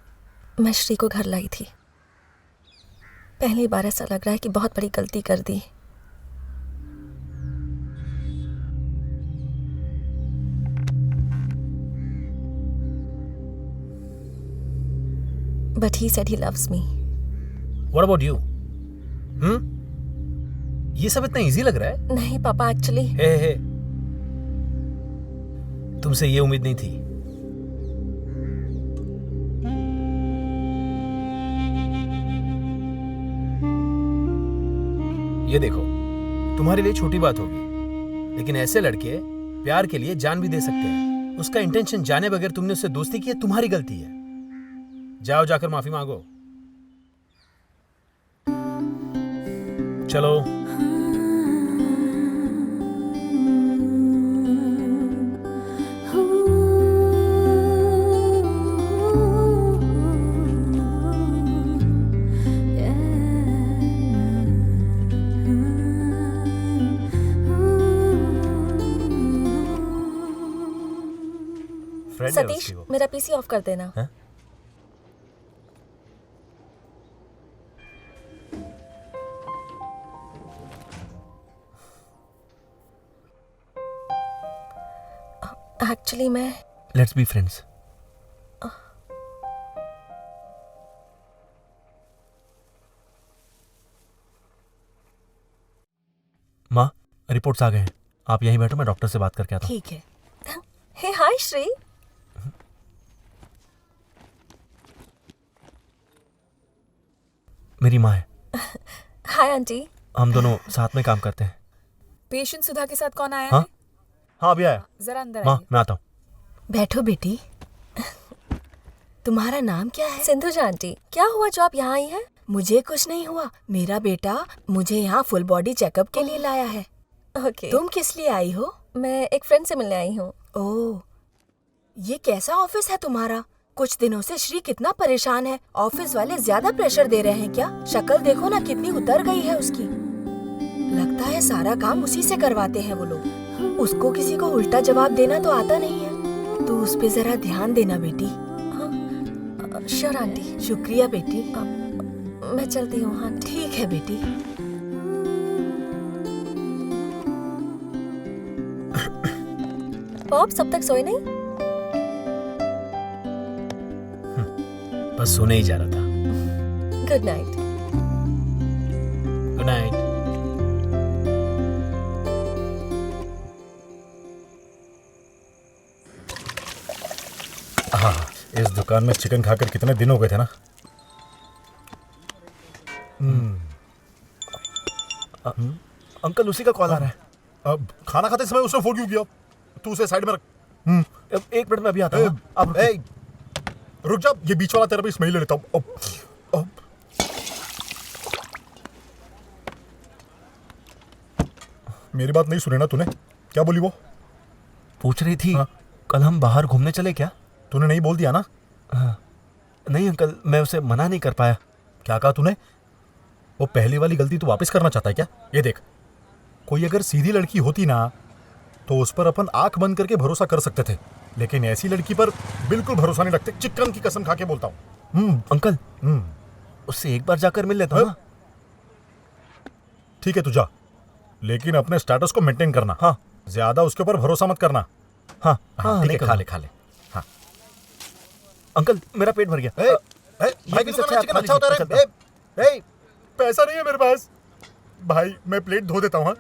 मैं श्री को घर लाई थी। पहली बार ऐसा लग रहा है कि बहुत बड़ी गलती कर दी। But he said he loves me. What about you? ये सब इतना इजी लग रहा है? नहीं पापा, एक्चुअली हे, तुमसे ये उम्मीद नहीं थी। ये देखो, तुम्हारे लिए छोटी बात होगी, लेकिन ऐसे लड़के प्यार के लिए जान भी दे सकते हैं। उसका इंटेंशन जाने बगैर तुमने उससे दोस्ती की है, तुम्हारी गलती है। जाओ, जाकर माफी मांगो। चलो। सतीश, मेरा पीसी ऑफ कर देना। हाँ? एक्चुअली मैं लेट्स बी फ्रेंड्स। माँ, रिपोर्ट्स आ गए हैं। आप यहीं बैठो, मैं डॉक्टर से बात करके आता हूँ। ठीक है। हे हाय श्री। मेरी माँ है। Hi aunty. हम दोनों साथ में काम करते हैं। पेशेंट सुधा के साथ कौन आया हाँ? है? हाँ, अभी आया। जरा अंदर माँ, आइए। मैं आता हूँ। बैठो बेटी। तुम्हारा नाम क्या है? सिंधुजा आंटी। क्या हुआ जो आप यहाँ आई हैं? मुझे कुछ नहीं हुआ। मेरा बेटा मुझे यहाँ फुल बॉडी चेकअप के लिए लाया है। ओके। तुम किस लिए आई हो? मैं एक फ्रेंड से मिलने आई हूँ। ओह, ये कैसा ऑफिस है तुम्हारा? कुछ दिनों से श्री कितना परेशान है। ऑफिस वाले ज्यादा प्रेशर दे रहे हैं क्या? शक्ल देखो ना, कितनी उतर गई है उसकी। लगता है सारा काम उसी से करवाते हैं वो लोग। उसको किसी को उल्टा जवाब देना तो आता नहीं है। तू उस पे जरा ध्यान देना बेटी। Sure aunty. शुक्रिया बेटी। मैं चलती हूँ। हाँ ठीक है बेटी। पॉप सब तक सोए नहीं? बस सोने ही जा रहा था। Good night. Good night. हाँ, इस दुकान में चिकन खाकर कितने दिन हो गए थे ना। अंकल, उसी का कॉल आ रहा है। अब खाना खाते समय उसने फोन क्यों किया? तू उसे साइड में रख। एक मिनट में अभी आता हूँ। अब रुक जा, ये बीच वाला तेरा भी स्मेल ले लेता हूँ। मेरी बात नहीं सुने ना तूने? क्या बोली वो? पूछ रही थी, हाँ? कल हम बाहर घूमने चले क्या? तूने नहीं बोल दिया ना? हाँ। नहीं अंकल, मैं उसे मना नहीं कर पाया। क्या कहा तूने? वो पहली वाली गलती तू वापस करना चाहता है क्या? ये देख, कोई अगर सीधी लड़की होती ना तो उस पर अपन आंख बंद करके भरोसा कर सकते थे, लेकिन ऐसी लड़की पर बिल्कुल भरोसा नहीं रखते। चिकन की कसम खा के बोलता हूँ। अंकल, उससे एक बार जाकर मिल लेता हूँ ना। ठीक है, तू जा, लेकिन अपने स्टेटस को मेंटेन करना। हाँ, ज्यादा उसके ऊपर भरोसा मत करना। हाँ, हाँ, ठीक है, खा ले खा ले। हाँ अंकल, मेरा पेट भर गया। भाई की दुकान में चिकन अच्छा होता है। पैसा नहीं है मेरे पास भाई, मैं प्लेट धो देता हूँ। हाँ?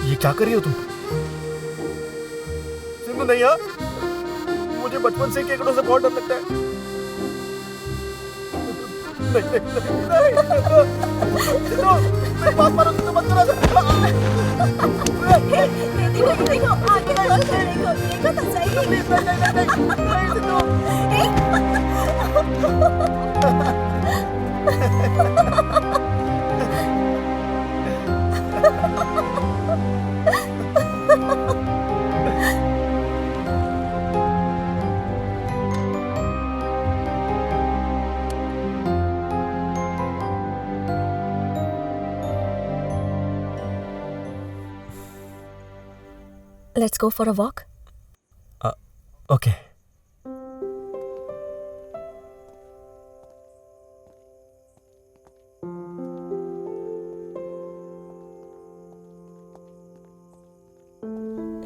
ये क्या कर रही हो तुम? सिंधु नहीं, हाँ, मुझे बचपन से केकड़ों से बहुत डर लगता है। सिद्धू, मेरी बात मानो, सिद्धू, मत करो ऐसा। देखो आगे बढ़ो, देखो तो सही। नहीं, Sidhu. Let's go for a walk. Okay.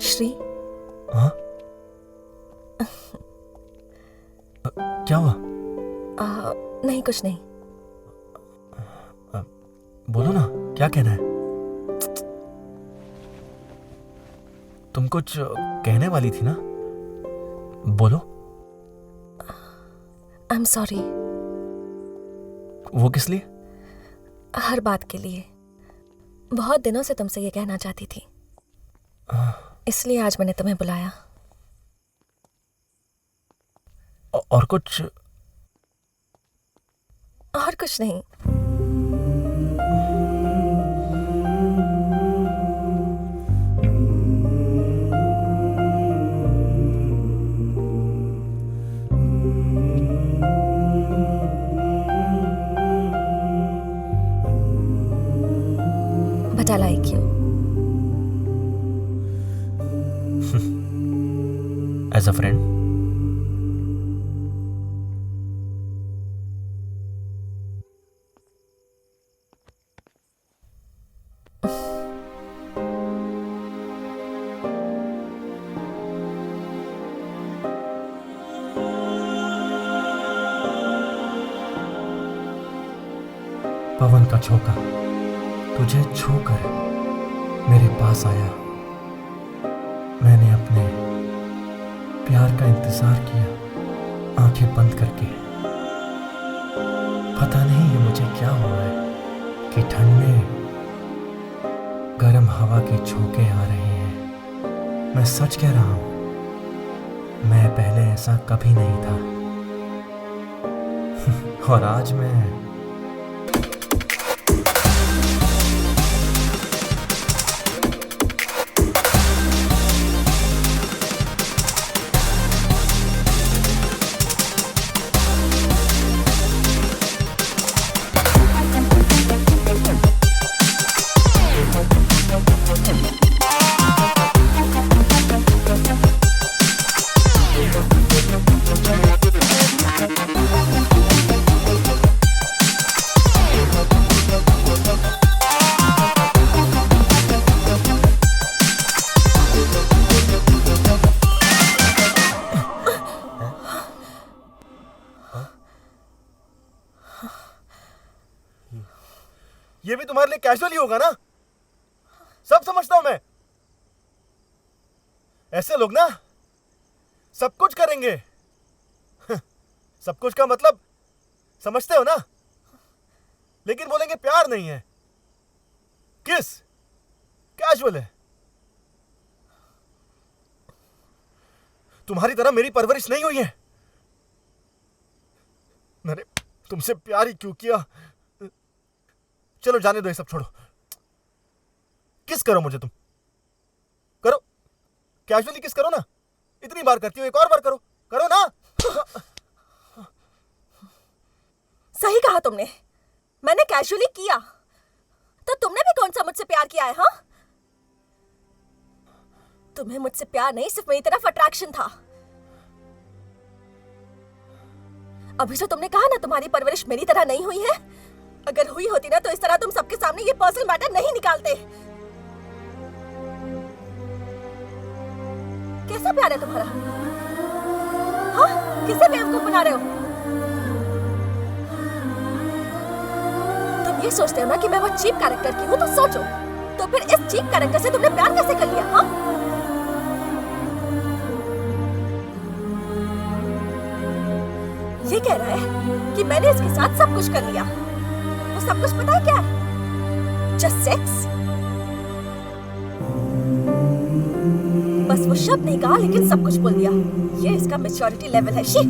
Shri, हाँ? क्या हुआ? नहीं कुछ नहीं। बोलो ना, क्या कहना है? तुम कुछ कहने वाली थी ना? बोलो। I am sorry. वो किस लिए? हर बात के लिए। बहुत दिनों से तुमसे ये कहना चाहती थी, इसलिए आज मैंने तुम्हें बुलाया। और कुछ? और कुछ नहीं। But I like you. As a friend. पवन का झोंका तुझे छूकर मेरे पास आया। मैंने अपने प्यार का इंतजार किया आंखें बंद करके। पता नहीं ये मुझे क्या हुआ है कि ठंड में गर्म हवा के झोंके आ रहे हैं। मैं सच कह रहा हूं, मैं पहले ऐसा कभी नहीं था। और आज मैं ये भी तुम्हारे लिए कैजुअल ही होगा ना? सब समझता हूं मैं। ऐसे लोग ना सब कुछ करेंगे। सब कुछ का मतलब समझते हो ना? लेकिन बोलेंगे प्यार नहीं है, किस कैजुअल है। तुम्हारी तरह मेरी परवरिश नहीं हुई है। मैंने तुमसे प्यार ही क्यों किया? चलो जाने दो, ये सब छोड़ो। किस करो मुझे, तुम करो, कैजुअली किस करो ना। इतनी बार करती हो, एक और बार करो, करो ना। सही कहा तुमने, मैंने कैजुअली किया। तो तुमने भी कौन सा मुझसे प्यार किया है? हाँ, तुम्हें मुझसे प्यार नहीं, सिर्फ मेरी तरफ अट्रैक्शन था। अभी जो तुमने कहा ना तुम्हारी परवरिश मेरी तरह नहीं हुई है, अगर हुई होती ना तो इस तरह तुम सबके सामने ये पर्सनल मैटर नहीं निकालते। कैसा प्यार है तुम्हारा? हाँ, किसे बेवकूफ बना रहे हो? तुम ये सोचते हो ना कि मैं वो चीप कैरेक्टर की हूँ, तो सोचो, तो फिर इस चीप कैरेक्टर से तुमने प्यार कैसे कर लिया? हाँ, ये कह रहा है कि कि मैंने इसके साथ सब कुछ कर लिया। वो सब कुछ पता है क्या है? Just sex. बस वो शब्द नहीं कहा लेकिन सब कुछ बोल दिया। ये इसका मैच्योरिटी लेवल है। शी।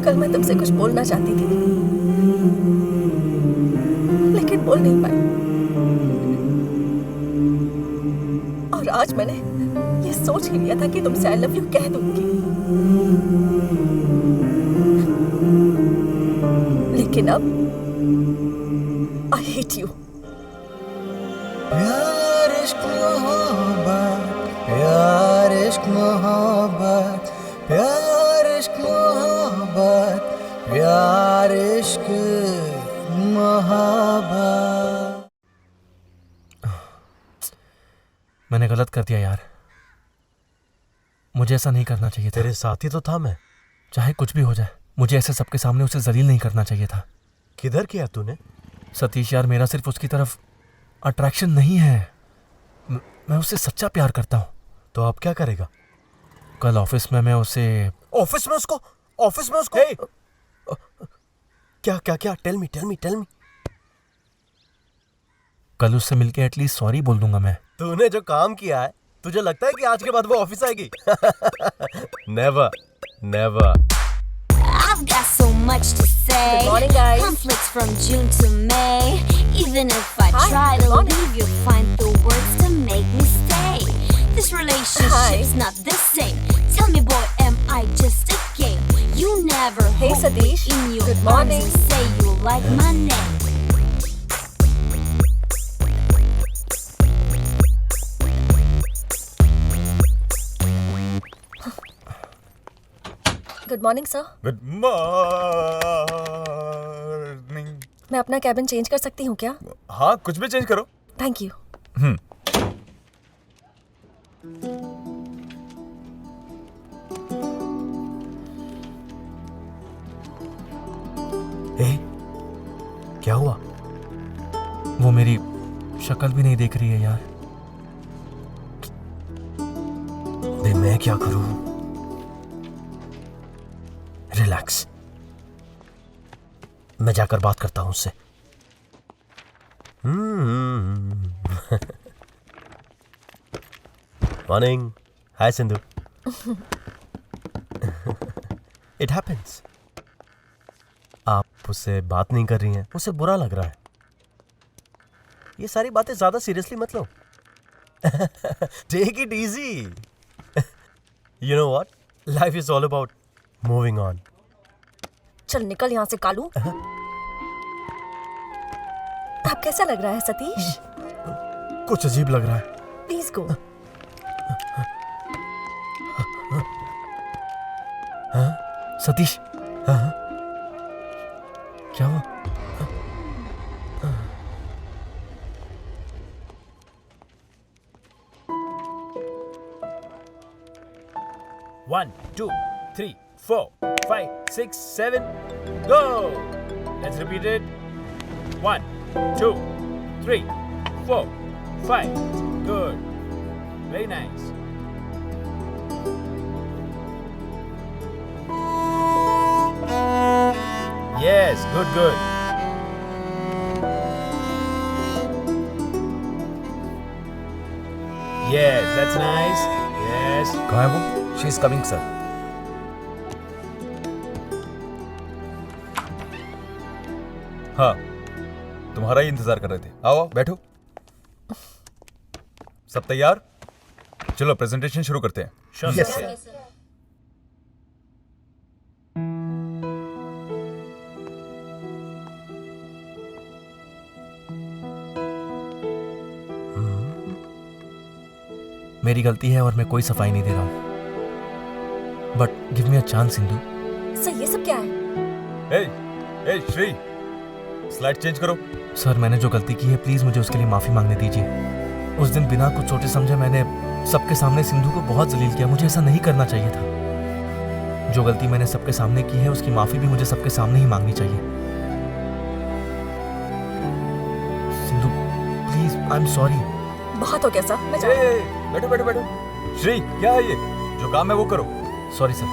कल मैं तुमसे कुछ बोलना चाहती थी लेकिन बोल नहीं पाई, और आज मैंने ये सोच ही लिया था कि तुमसे आई लव यू कह दूंगी, लेकिन अब आई हेट यू। प्यार इश्क मोहब्बत, प्यार इश्क मोहब्बत, प्यार इश्क मोहब्बत, प्यार इश्क मोहब्बत। मैंने गलत कर दिया यार, मुझे ऐसा नहीं करना चाहिए था। तेरे साथ ही तो था मैं। चाहे कुछ भी हो जाए, मुझे ऐसे सबके सामने उसे जलील नहीं करना चाहिए था। किधर किया तूने? सतीश यार, मेरा सिर्फ उसकी तरफ अट्रैक्शन नहीं है, मैं उससे सच्चा प्यार करता हूँ। तो अब क्या करेगा? कल ऑफिस में मैं उसे ऑफिस में उसको क्या क्या क्या? Tell me tell me tell me. कल उससे मिलके एटलीस्ट सॉरी बोल दूंगा मैं। तूने जो काम किया है, तुझे लगता है कि आज के बाद वो ऑफिस आएगी? Never never. I've got so much to say. Good morning, guys. Conflicts from June to May. Even if I Hi, try good to morning. leave, you'll find the words to make me stay. This relationship's Hi. not the same. Tell me, boy, am I just a game? You never Hey, hold Satish. me in your Good arms morning. and say you like my name. Good morning sir. Good morning. मैं अपना कैबिन चेंज कर सकती हूँ क्या? हाँ, कुछ भी चेंज करो। Thank you. क्या हुआ? वो मेरी शक्ल भी नहीं देख रही है यार। बे, मैं क्या करूं? रिलैक्स, मैं जाकर बात करता हूं उससे। Morning. Hi Sindhu. It happens. आप उससे बात नहीं कर रही हैं, उसे बुरा लग रहा है। ये सारी बातें ज्यादा सीरियसली मत लो। Take it easy. You know what, life is all about moving on. चल निकल यहाँ से कालू। आप कैसा लग रहा है सतीश? कुछ अजीब लग रहा है। Please go. सतीश, क्या हुआ? One, 2, 3, 4, 5, 6, 7, go! Let's repeat it. 1, 2, 3, 4, 5. Good. Very nice. Yes, good, good. Yes, that's nice. Yes. कहाँ है वो? She is coming sir. हाँ, तुम्हारा ही इंतजार कर रहे थे। आओ आओ, बैठो। सब तैयार? चलो प्रेजेंटेशन शुरू करते हैं। Yes, मेरी गलती है और मैं कोई सफाई नहीं दे रहा हूँ। But give me a chance Sindhu. Sir ये सब क्या है? ए श्री, स्लाइड चेंज करो। सर मैंने जो गलती की है प्लीज मुझे उसके लिए माफी मांगने दीजिए। उस दिन बिना कुछ सोचे समझे मैंने सबके सामने सिंधु को बहुत जलील किया। मुझे ऐसा नहीं करना चाहिए था। जो गलती मैंने सबके सामने की है उसकी माफी भी मुझे सबके सामने ही मांगनी चाहिए। Sindhu please, I am sorry. बहुत हो गया सर, मैं बैठो बैठो बैठो। श्री, क्या है ये? काम है वो करो। Sorry sir.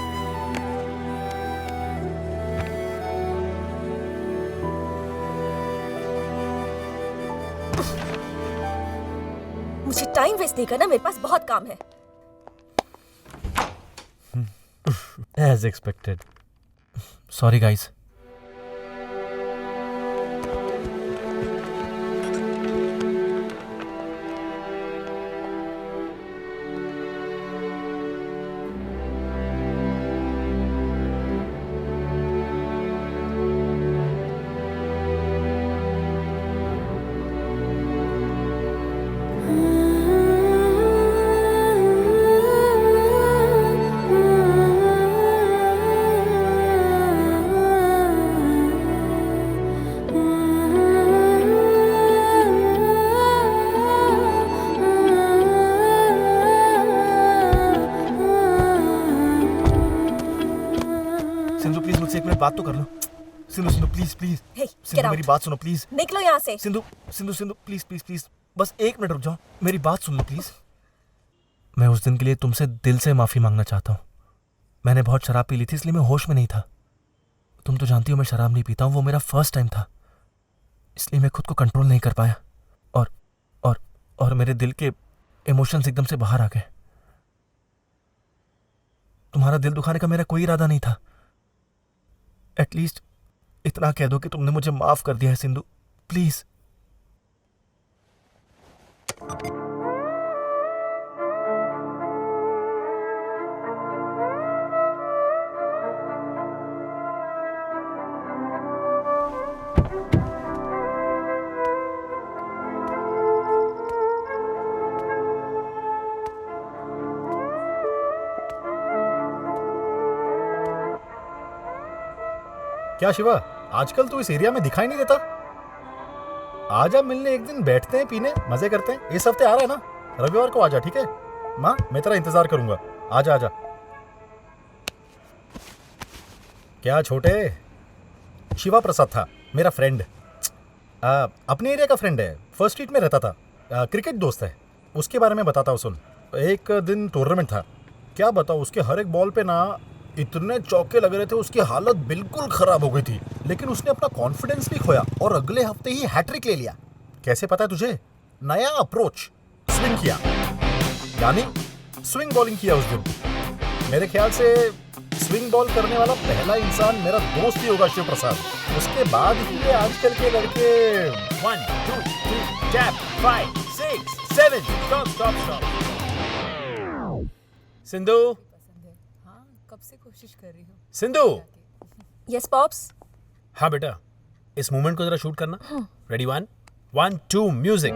मुझे टाइम वेस्ट नहीं करना, मेरे पास बहुत काम है। As expected. Sorry guys. Sindhu please मुझसे एक मिनट बात तो कर लो। Sindhu Sindhu please please Hey, get Sindhu out. मेरी बात सुनो प्लीज। निकलो यहाँ से। Sindhu Sindhu Sindhu please please please बस एक मिनट रुक जाओ, मेरी बात सुन लो प्लीज। मैं उस दिन के लिए तुमसे दिल से माफी मांगना चाहता हूँ। मैंने बहुत शराब पी ली थी, इसलिए मैं होश में नहीं था। तुम तो जानती हो मैं शराब नहीं पीता हूँ, वो मेरा फर्स्ट टाइम था, इसलिए मैं खुद को कंट्रोल नहीं कर पाया और मेरे दिल के इमोशंस एकदम से बाहर आ गए। तुम्हारा दिल दुखाने का मेरा कोई इरादा नहीं था। एटलीस्ट इतना कह दो कि तुमने मुझे माफ कर दिया है सिंधु, प्लीज। क्या शिवा, आजकल तू इस एरिया में दिखाई नहीं देता? आजा मिलने, एक दिन बैठते हैं, पीने, मजे करते हैं। इस हफ्ते आ रहा है ना? रविवार को आजा, ठीक है? माँ, मैं तेरा इंतजार करूंगा। आजा आजा। क्या छोटे? शिवा प्रसाद था मेरा फ्रेंड, अपने एरिया का फ्रेंड है, फर्स्ट स्ट्रीट में रहता था, क्रिकेट दोस्त है। उसके बारे में बताता हूँ सुन। एक दिन टूर्नामेंट था, क्या बताओ, उसके हर एक बॉल पे ना इतने चौके लग रहे थे, उसकी हालत बिल्कुल खराब हो गई थी। लेकिन उसने अपना कॉन्फिडेंस नहीं खोया और अगले हफ्ते ही हैट्रिक ले लिया। कैसे पता है तुझे? नया अप्रोच, स्विंग किया, यानी स्विंग बॉलिंग किया उस दिन। मेरे ख्याल से स्विंग बॉल करने वाला पहला इंसान मेरा दोस्त ही होगा, शिव प्रसाद। उसके बाद ही ये आजकल के लड़के 1 2 3 टैप 5 6 7 स्टॉप। सिंधु, हाँ, कब से कोशिश कर रही हूँ। सिंधु। Yes pops. हाँ बेटा, इस मोमेंट को जरा शूट करना। Ready 1 1 2 music.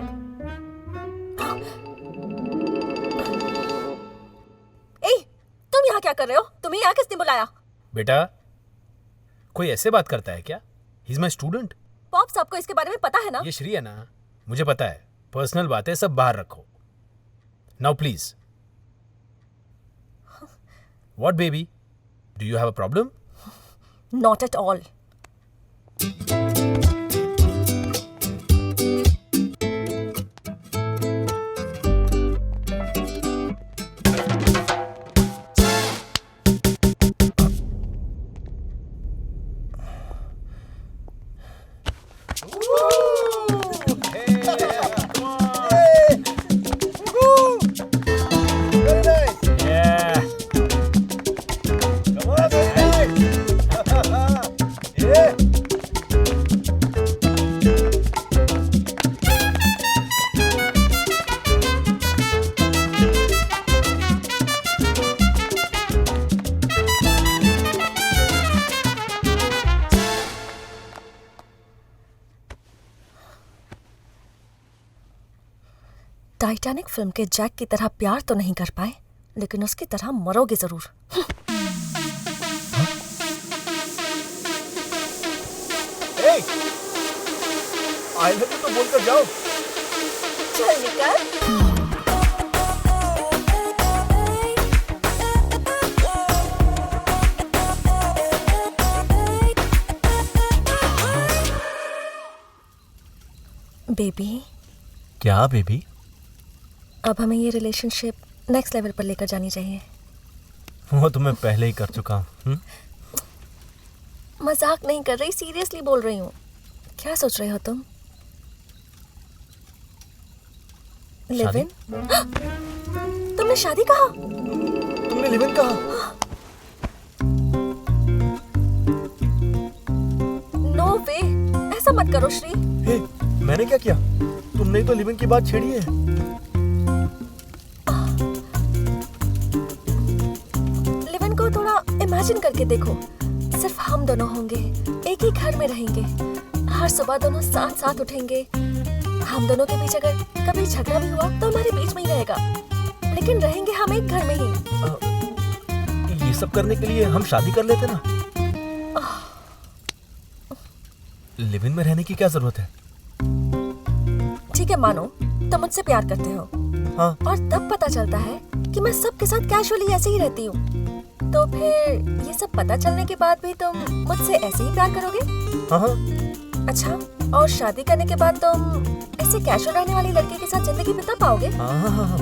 ए, तुम यहाँ क्या कर रहे हो? तुम्हें यहाँ किसने बुलाया? बेटा, कोई ऐसे बात करता है क्या? He is my student. Pops, आपको इसके बारे में पता है ना? ये श्री है ना, मुझे पता है। पर्सनल बातें सब बाहर रखो। Now please. What baby, do you have a problem? Not at all. Titanic film के जैक की तरह प्यार तो नहीं कर पाए, लेकिन उसकी तरह मरोगे जरूर। आई लव यू तो बोलकर जाओ। चल निकल। बेबी। क्या बेबी? अब हमें ये रिलेशनशिप नेक्स्ट लेवल पर लेकर जानी चाहिए। वो तो मैं पहले ही कर चुका हूँ। मजाक नहीं कर रही, सीरियसली बोल रही हूँ। क्या सोच रहे हो तुम? Live in? तुमने शादी कहा? तुमने लिव इन कहा? नो वे, ऐसा मत करो श्री। हे, मैंने क्या किया? तुमने ही तो लिव इन की बात छेड़ी है। लिव इन को थोड़ा इमेजिन करके देखो। सिर्फ हम दोनों होंगे, एक ही घर में रहेंगे, हर सुबह दोनों साथ साथ उठेंगे। हम दोनों के बीच अगर कभी झगड़ा भी हुआ तो हमारे बीच में ही रहेगा, लेकिन रहेंगे हम एक घर में ही। ये सब करने के लिए हम शादी कर लेते ना। लिव इन में रहने की क्या जरूरत है? ठीक है, मानो तुम मुझसे प्यार करते हो। हाँ। और तब पता चलता है कि मैं सबके साथ कैजुअली ऐसे ही रहती हूँ, तो फिर ये सब पता चलने के बाद भी तुम मुझसे ऐसे ही प्यार करोगे? हाँ हाँ। अच्छा, और शादी करने के बाद तुम ऐसे कैजुअल रहने वाली लड़के के साथ जिंदगी बिता पाओगे? हाँ।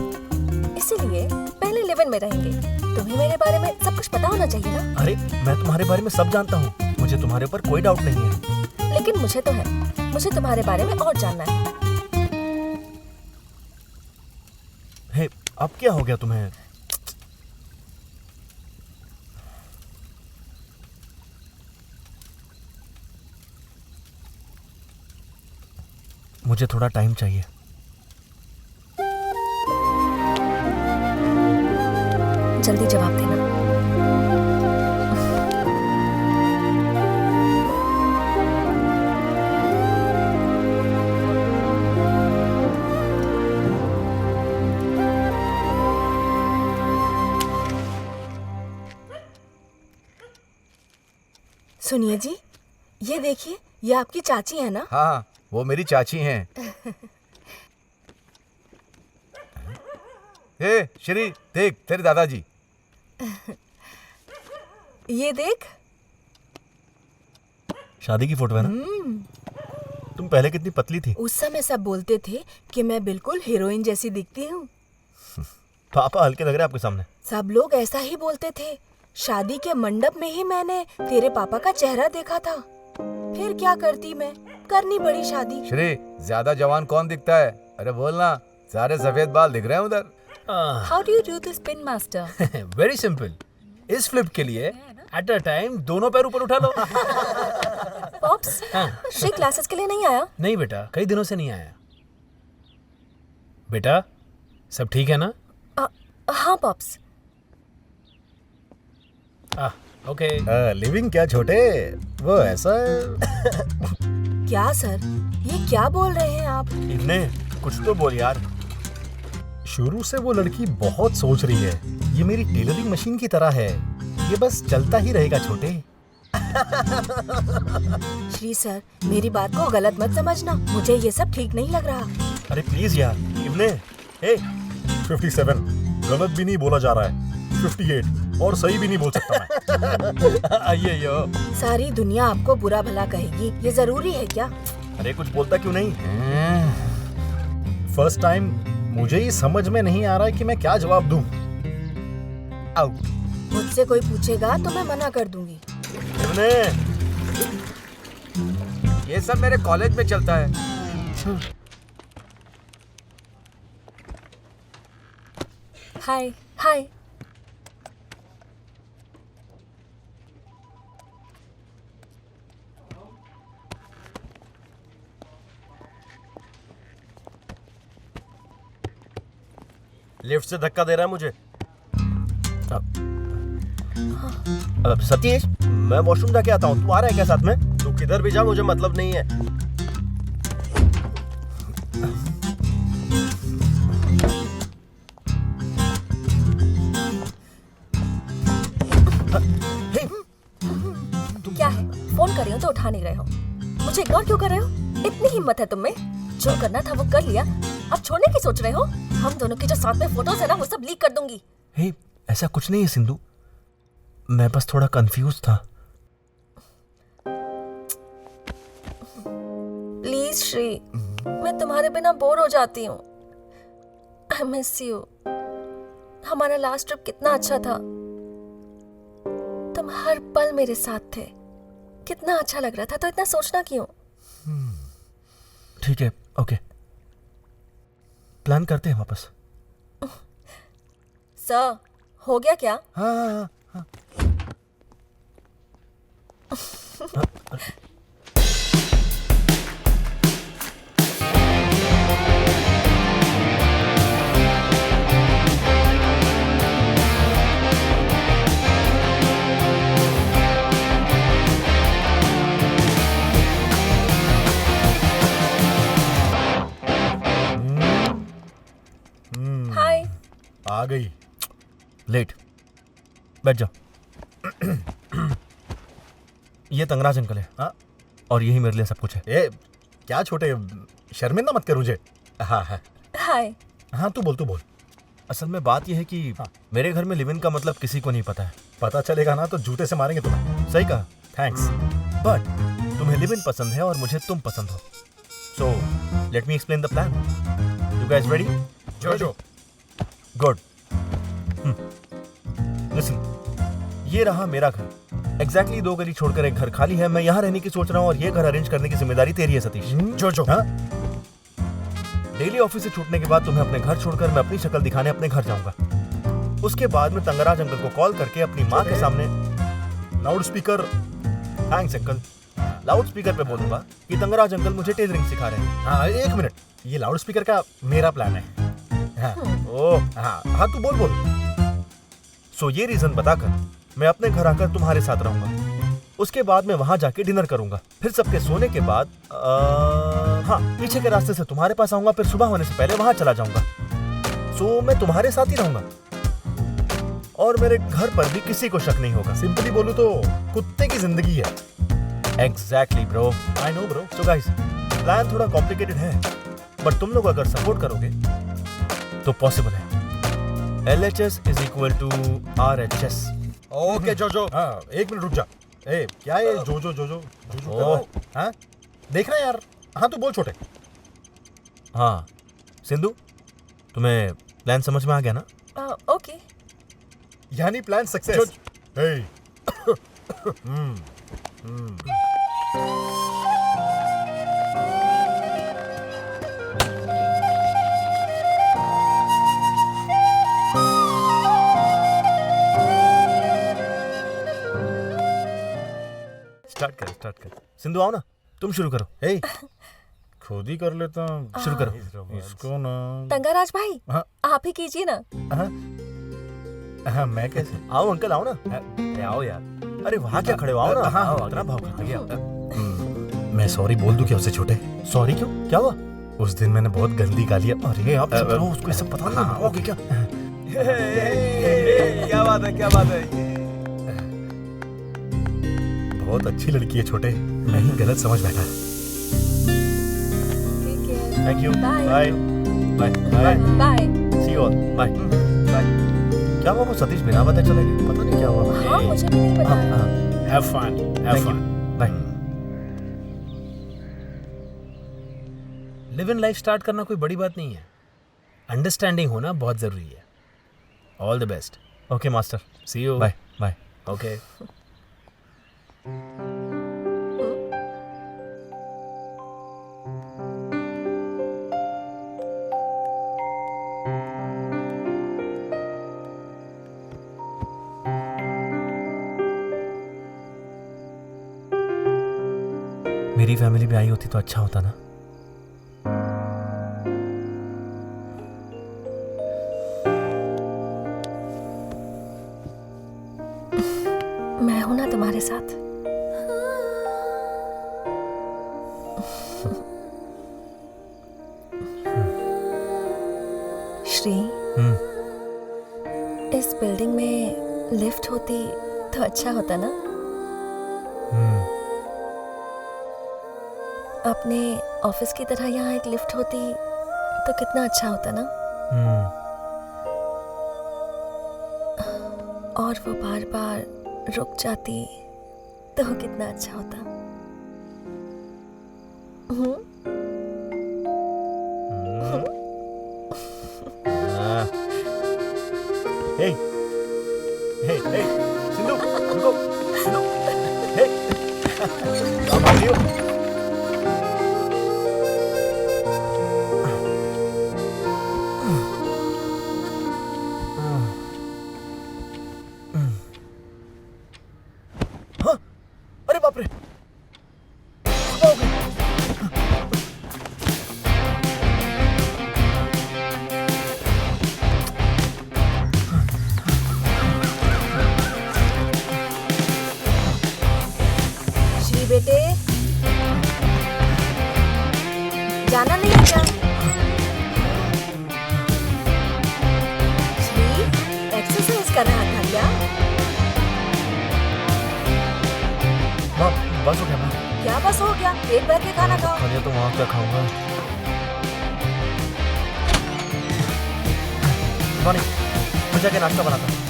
इसीलिए पहले लिव इन में रहेंगे। तुम्हें मेरे बारे में सब कुछ पता होना चाहिए ना? अरे मैं तुम्हारे बारे में सब जानता हूँ, मुझे तुम्हारे ऊपर कोई डाउट नहीं है। लेकिन मुझे तो है, मुझे तुम्हारे बारे में और जानना है। हे, अब क्या हो गया तुम्हें? मुझे थोड़ा टाइम चाहिए। जल्दी जवाब देना। सुनिए जी, ये देखिए, ये आपकी चाची है ना? हाँ, वो मेरी चाची हैं। हे श्री, देख तेरे दादाजी। ये देख। शादी की फोटो है ना? तुम पहले कितनी पतली थी। उस समय सब बोलते थे कि मैं बिल्कुल हीरोइन जैसी दिखती हूँ। पापा हल्के लग रहे आपके सामने। सब लोग ऐसा ही बोलते थे। शादी के मंडप में ही मैंने तेरे पापा का चेहरा देखा था। फिर क्या करती मैं, करनी पड़ी शादी। श्री, ज्यादा जवान कौन दिखता है? अरे बोलना, सारे सफेद बाल दिख रहे हैं उधर। How do you do this pin master? Very simple. इस फ्लिप के लिए एट अ टाइम दोनों पैर ऊपर उठा लो। पॉप्स, श्री क्लासेस के लिए नहीं आया? नहीं बेटा, कई दिनों से नहीं आया। बेटा, सब ठीक है ना? हाँ पॉप्स। ओके। लिविंग क्या छोटे, वो ऐसा क्या सर, ये क्या बोल रहे हैं आप? इन्हें कुछ तो बोल यार। शुरू से वो लड़की बहुत सोच रही है। ये मेरी टेलरिंग मशीन की तरह है, ये बस चलता ही रहेगा छोटे। श्री सर, मेरी बात को गलत मत समझना, मुझे ये सब ठीक नहीं लग रहा। अरे प्लीज यार, इब्ने, ए 57 गलत भी नहीं बोला जा रहा है, 58 और सही भी नहीं बोल सकता मैं। आइए यो। सारी दुनिया आपको बुरा भला कहेगी, ये जरूरी है क्या? अरे कुछ बोलता क्यों नहीं? फर्स्ट टाइम मुझे ही समझ में नहीं आ रहा है कि मैं क्या जवाब दूं। आउट। मुझसे कोई पूछेगा तो मैं मना कर दूंगी। इब्ने, ये सब मेरे कॉलेज में चलता है। हाय। हाय। लिफ्ट से धक्का दे रहा है मुझे। सतीश, मैं वॉशरूम जाके आता हूँ, तू आ रहा है क्या साथ में? तू किधर भी जा, मुझे मतलब नहीं है। क्या है, फोन कर रही हो तो उठा नहीं रहे हो? मुझे इग्नोर क्यों कर रहे हो? इतनी हिम्मत है तुम में? जो करना था वो कर लिया, अब छोड़ने की सोच रहे हो? हम दोनों की जो साथ में फोटोज है ना, वो सब लीक कर दूंगी। हे, ऐसा कुछ नहीं है सिंधु, मैं बस थोड़ा कंफ्यूज था। प्लीज श्री, मैं तुम्हारे बिना बोर हो जाती हूँ। I miss you. हमारा लास्ट ट्रिप कितना अच्छा था। तुम हर पल मेरे साथ थे। कितना अच्छा लग रहा था, तो इतना सोचना क्यों? ठीक है, ओके, प्लान करते हैं वापस। सर, हो गया क्या? हाँ। हाय। आ गई। लेट, बैठ जाओ। ये तंगराज अंकल है। हाँ? और यही मेरे लिए सब कुछ है। ए, क्या छोटे, शर्मिंदा मत कर मुझे। हाँ। हाय। हाँ, तू बोल। असल में बात यह है कि मेरे घर में लिव इन का मतलब किसी को नहीं पता है। पता चलेगा ना तो जूते से मारेंगे तुम्हें। सही कहा। थैंक्स। बट तुम्हें लिव इन पसंद है और मुझे तुम पसंद हो। So let me explain the plan. You guys ready? जो गुड। लिसन, ये रहा मेरा घर। एग्जैक्टली 2 गली छोड़कर एक घर खाली है। मैं यहाँ रहने की सोच रहा हूँ और ये घर अरेंज करने की जिम्मेदारी तेरी है सतीश। जो हाँ? डेली ऑफिस से छूटने के बाद तुम्हें अपने घर छोड़कर मैं अपनी शक्ल दिखाने अपने घर जाऊंगा। उसके बाद में तंगराज अंकल को कॉल करके अपनी माँ के सामने loud speaker. Thanks uncle. Loud speaker पे बोलूंगा कि तंगराज अंकल मुझे टेलरिंग सिखा रहे हैं। हाँ, 1 मिनट, ये लाउड स्पीकर का मेरा प्लान है। हाँ। ओह हाँ, तू बोल। सो ये रीजन बताकर मैं अपने घर आकर तुम्हारे साथ रहूंगा। उसके बाद मैं वहां जाके डिनर करूंगा। फिर सबके सोने के बाद हाँ, पीछे के रास्ते से तुम्हारे पास आऊंगा। फिर सुबह होने से पहले वहां चला जाऊंगा। सो मैं तुम्हारे साथ ही रहूंगा और मेरे घर पर भी किसी को शक नहीं होगा। सिंपली बोलूं तो कुत्ते की जिंदगी है। Exactly bro, I know bro. So guys, plan थोड़ा कॉम्प्लिकेटेड है बट तुम लोग अगर सपोर्ट करोगे तो पॉसिबल है। LHS is equal to RHS। Okay जो। हाँ, 1 मिनट रुक जा। ए, क्या है जो हाँ, देख रहा है यार। हाँ, तू बोल छोटे। हाँ सिंधु, तुम्हें प्लान समझ में आ गया ना? ओके। यानी प्लान सक्सेस। स्टार्ट कर। सिंधु आओ ना, तुम शुरू करो। ए, खुद ही कर लेता हूँ। शुरू करो। इसको ना। तंगाराज भाई, हाँ? आप ही कीजिए ना। हाँ, मैं कैसे? आओ अंकल, आओ ना। आओ यार। अरे वहाँ क्या खड़े हो, आओ ना। हाँ, इतना भाव खा गया। मैं सॉरी बोल दूं क्या उससे छोटे? सॉरी क्यों, क्या हुआ? उस दिन मैंने बहुत गंदी गाली। अरे आप चुप रहो, उसको ये सब पता नहीं। होगी क्या? क्या बात है? बहुत अच्छी लड़की है छोटे, मैं ही गलत समझ बैठा। ठीक है। Thank you. Bye. Bye bye. Bye. See you all. Bye bye. क्या हुआ, वो सतीश बिना बताए चला गया? पता नहीं क्या हुआ। हाँ, मुझे भी नहीं पता। Have fun. Bye. Live in life start करना कोई बड़ी बात नहीं है। अंडरस्टैंडिंग होना बहुत जरूरी है। All the best. Okay master, see you. Bye bye. Okay. मेरी फैमिली भी आई होती तो अच्छा होता ना। मैं हूं ना तुम्हारे साथ। श्री, इस बिल्डिंग में लिफ्ट होती तो अच्छा होता ना। अपने ऑफिस की तरह यहाँ एक लिफ्ट होती तो कितना अच्छा होता ना। और वो बार बार रुक जाती तो कितना अच्छा होता। हे, सिंधु, रुको। जाना नहीं है क्या? श्री, एक्सरसाइज कर रहा था क्या? माँ बस हो गया माँ। क्या बस हो गया? पेट भर के खाना खाओ। खालिया तो वहाँ क्या खाऊंगा? मॉर्निंग, मैं जाके नाश्ता बनाता हूँ।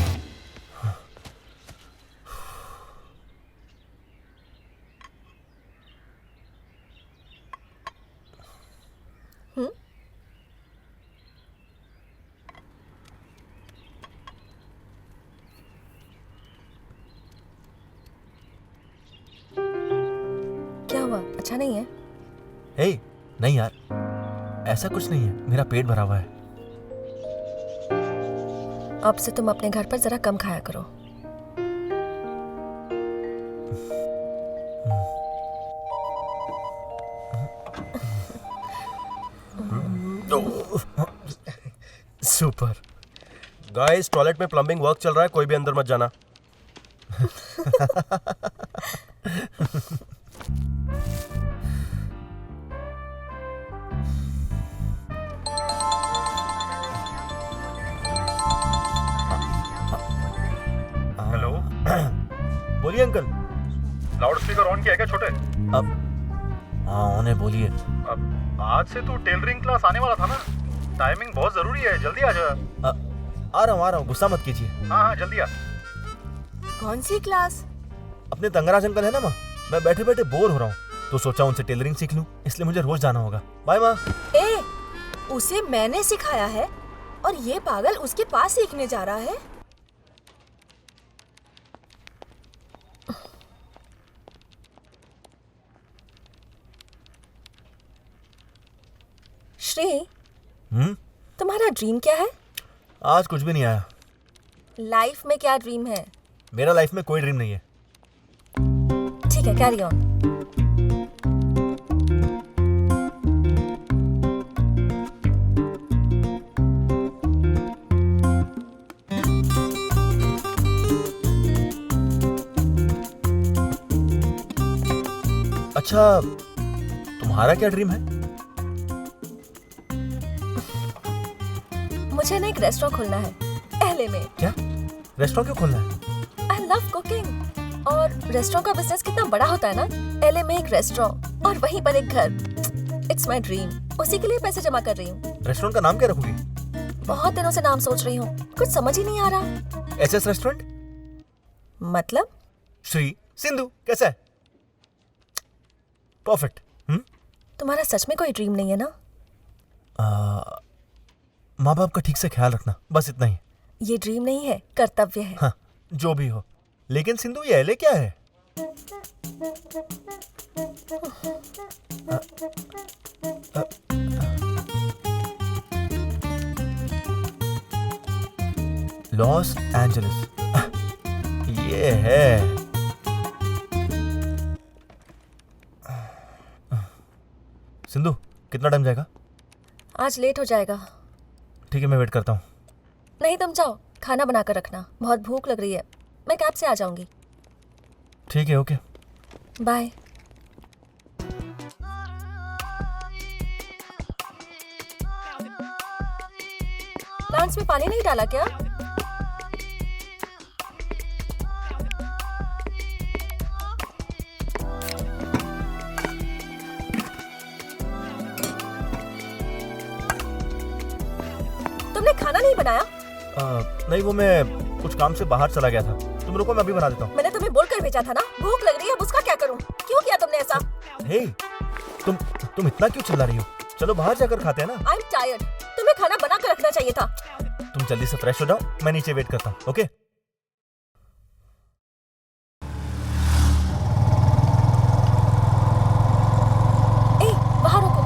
क्या हुआ? अच्छा नहीं है? हे, नहीं यार, ऐसा कुछ नहीं है, मेरा पेट भरा हुआ है। अब से तुम अपने घर पर जरा कम खाया करो। सुपर। गाइस, टॉयलेट में प्लम्बिंग वर्क चल रहा है, कोई भी अंदर मत जाना। हेलो, बोलिए अंकल। लाउड स्पीकर ऑन किया है क्या छोटे? अब हाँ उन्हें बोलिए। अब आज से तू टेलरिंग क्लास आने वाला था ना? टाइमिंग बहुत जरूरी है, जल्दी आ जा। आ रहा हूँ, गुस्सा मत कीजिए। हाँ जल्दी आ। कौन सी क्लास? अपने तंगराज अंकल है ना माँ, मैं बैठे बैठे बोर हो रहा हूँ तो सोचा उनसे टेलरिंग सीख लूँ, इसलिए मुझे रोज जाना होगा। बाय माँ। ए, उसे मैंने सिखाया है और ये पागल उसके पास सीखने जा रहा है। श्री, हम्म, तुम्हारा ड्रीम क्या है? आज कुछ भी नहीं आया। लाइफ में क्या ड्रीम है? मेरा लाइफ में कोई ड्रीम नहीं है। ठीक है, कैरी ऑन। अच्छा, तुम्हारा क्या ड्रीम है? मुझे ना एक रेस्टोरेंट खोलना है एलए में। क्या? रेस्टोरेंट क्यों खोलना है? I love cooking. और रेस्टोरेंट का बिजनेस कितना बड़ा होता है ना। एलए में एक रेस्टोरेंट और वहीं पर एक घर। It's my dream. उसी के लिए पैसे जमा कर रही हूँ। रेस्टोरेंट का नाम क्या रखोगी? बहुत दिनों से नाम सोच रही हूँ, कुछ समझ ही नहीं आ रहा। SS restaurant? मतलब? श्री सिंधु कैसा है? परफेक्ट। तुम्हारा सच में कोई ड्रीम नहीं है ना? माँ बाप का ठीक से ख्याल रखना, बस इतना ही। ये ड्रीम नहीं है, कर्तव्य है। हाँ, जो भी हो। लेकिन सिंधु ये एलए क्या है? लॉस एंजलिस, ये है। सिंधु कितना टाइम जाएगा? आज लेट हो जाएगा। ठीक है, मैं वेट करता हूँ। नहीं, तुम जाओ, खाना बना कर रखना, बहुत भूख लग रही है। मैं कैब से आ जाऊंगी। ठीक है, ओके बाय। प्लांट्स में पानी नहीं डाला क्या? तुमने खाना नहीं बनाया? नहीं, वो मैं कुछ काम से बाहर चला गया था। तुम रुको, मैं अभी बना देता हूँ। मैंने तुम्हें बोलकर भेजा था ना, भूख लग रही है, अब उसका क्या करूं? क्यों किया तुमने ऐसा? हे, तुम इतना क्यों चिल्ला रही हो? चलो बाहर जाकर खाते हैं ना। I am tired. तुम्हें खाना बना कर रखना चाहिए था। तुम जल्दी से फ्रेश हो जाओ, मैं नीचे वेट करता हूँ, ओके? ए, वहाँ रुको।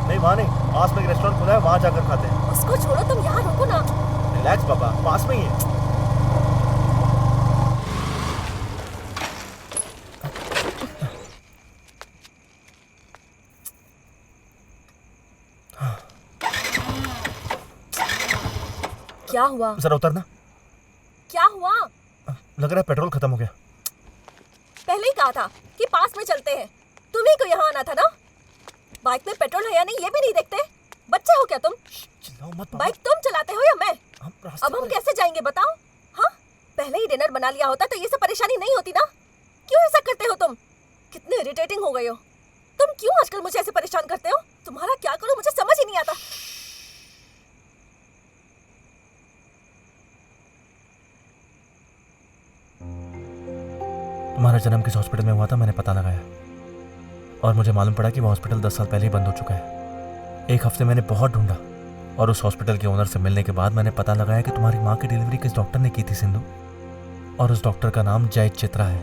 नहीं, वहाँ नहीं, पास में एक रेस्टोरेंट खुला है, वहाँ जाकर खाते हैं। उसको छोड़ो, तुम यहाँ रुको ना। रिलैक्स पापा, पास में ही है। क्या हुआ? जरा उतरना। क्या हुआ? लग रहा है पेट्रोल खत्म हो गया। पहले ही कहा था कि पास में चलते हैं। तुम्ही को यहाँ आना था ना। बाइक में पेट्रोल है या नहीं ये भी नहीं देखते? बच्चे हो क्या तुम? चिल्लाओ मत बाइक तुम चलाते हो या मैं? रास्ते अब हम पर- कैसे जाएंगे बताओ? हाँ, पहले ही डिनर बना लिया होता तो ये सब परेशानी नहीं होती ना। क्यों ऐसा करते हो तुम? कितने इरिटेटिंग हो गए हो तुम। क्यों आजकल मुझे ऐसे परेशान करते हो? तुम्हारा क्या करूं मुझे समझ ही नहीं आता। तुम्हारा जन्म किस हॉस्पिटल में हुआ था मैंने पता लगाया, और मुझे मालूम पड़ा कि वो हॉस्पिटल 10 साल पहले ही बंद हो चुका है। एक हफ्ते मैंने बहुत ढूंढा, और उस हॉस्पिटल के ओनर से मिलने के बाद मैंने पता लगाया कि तुम्हारी माँ की डिलीवरी किस डॉक्टर ने की थी सिंधु, और उस डॉक्टर का नाम जय चित्रा है।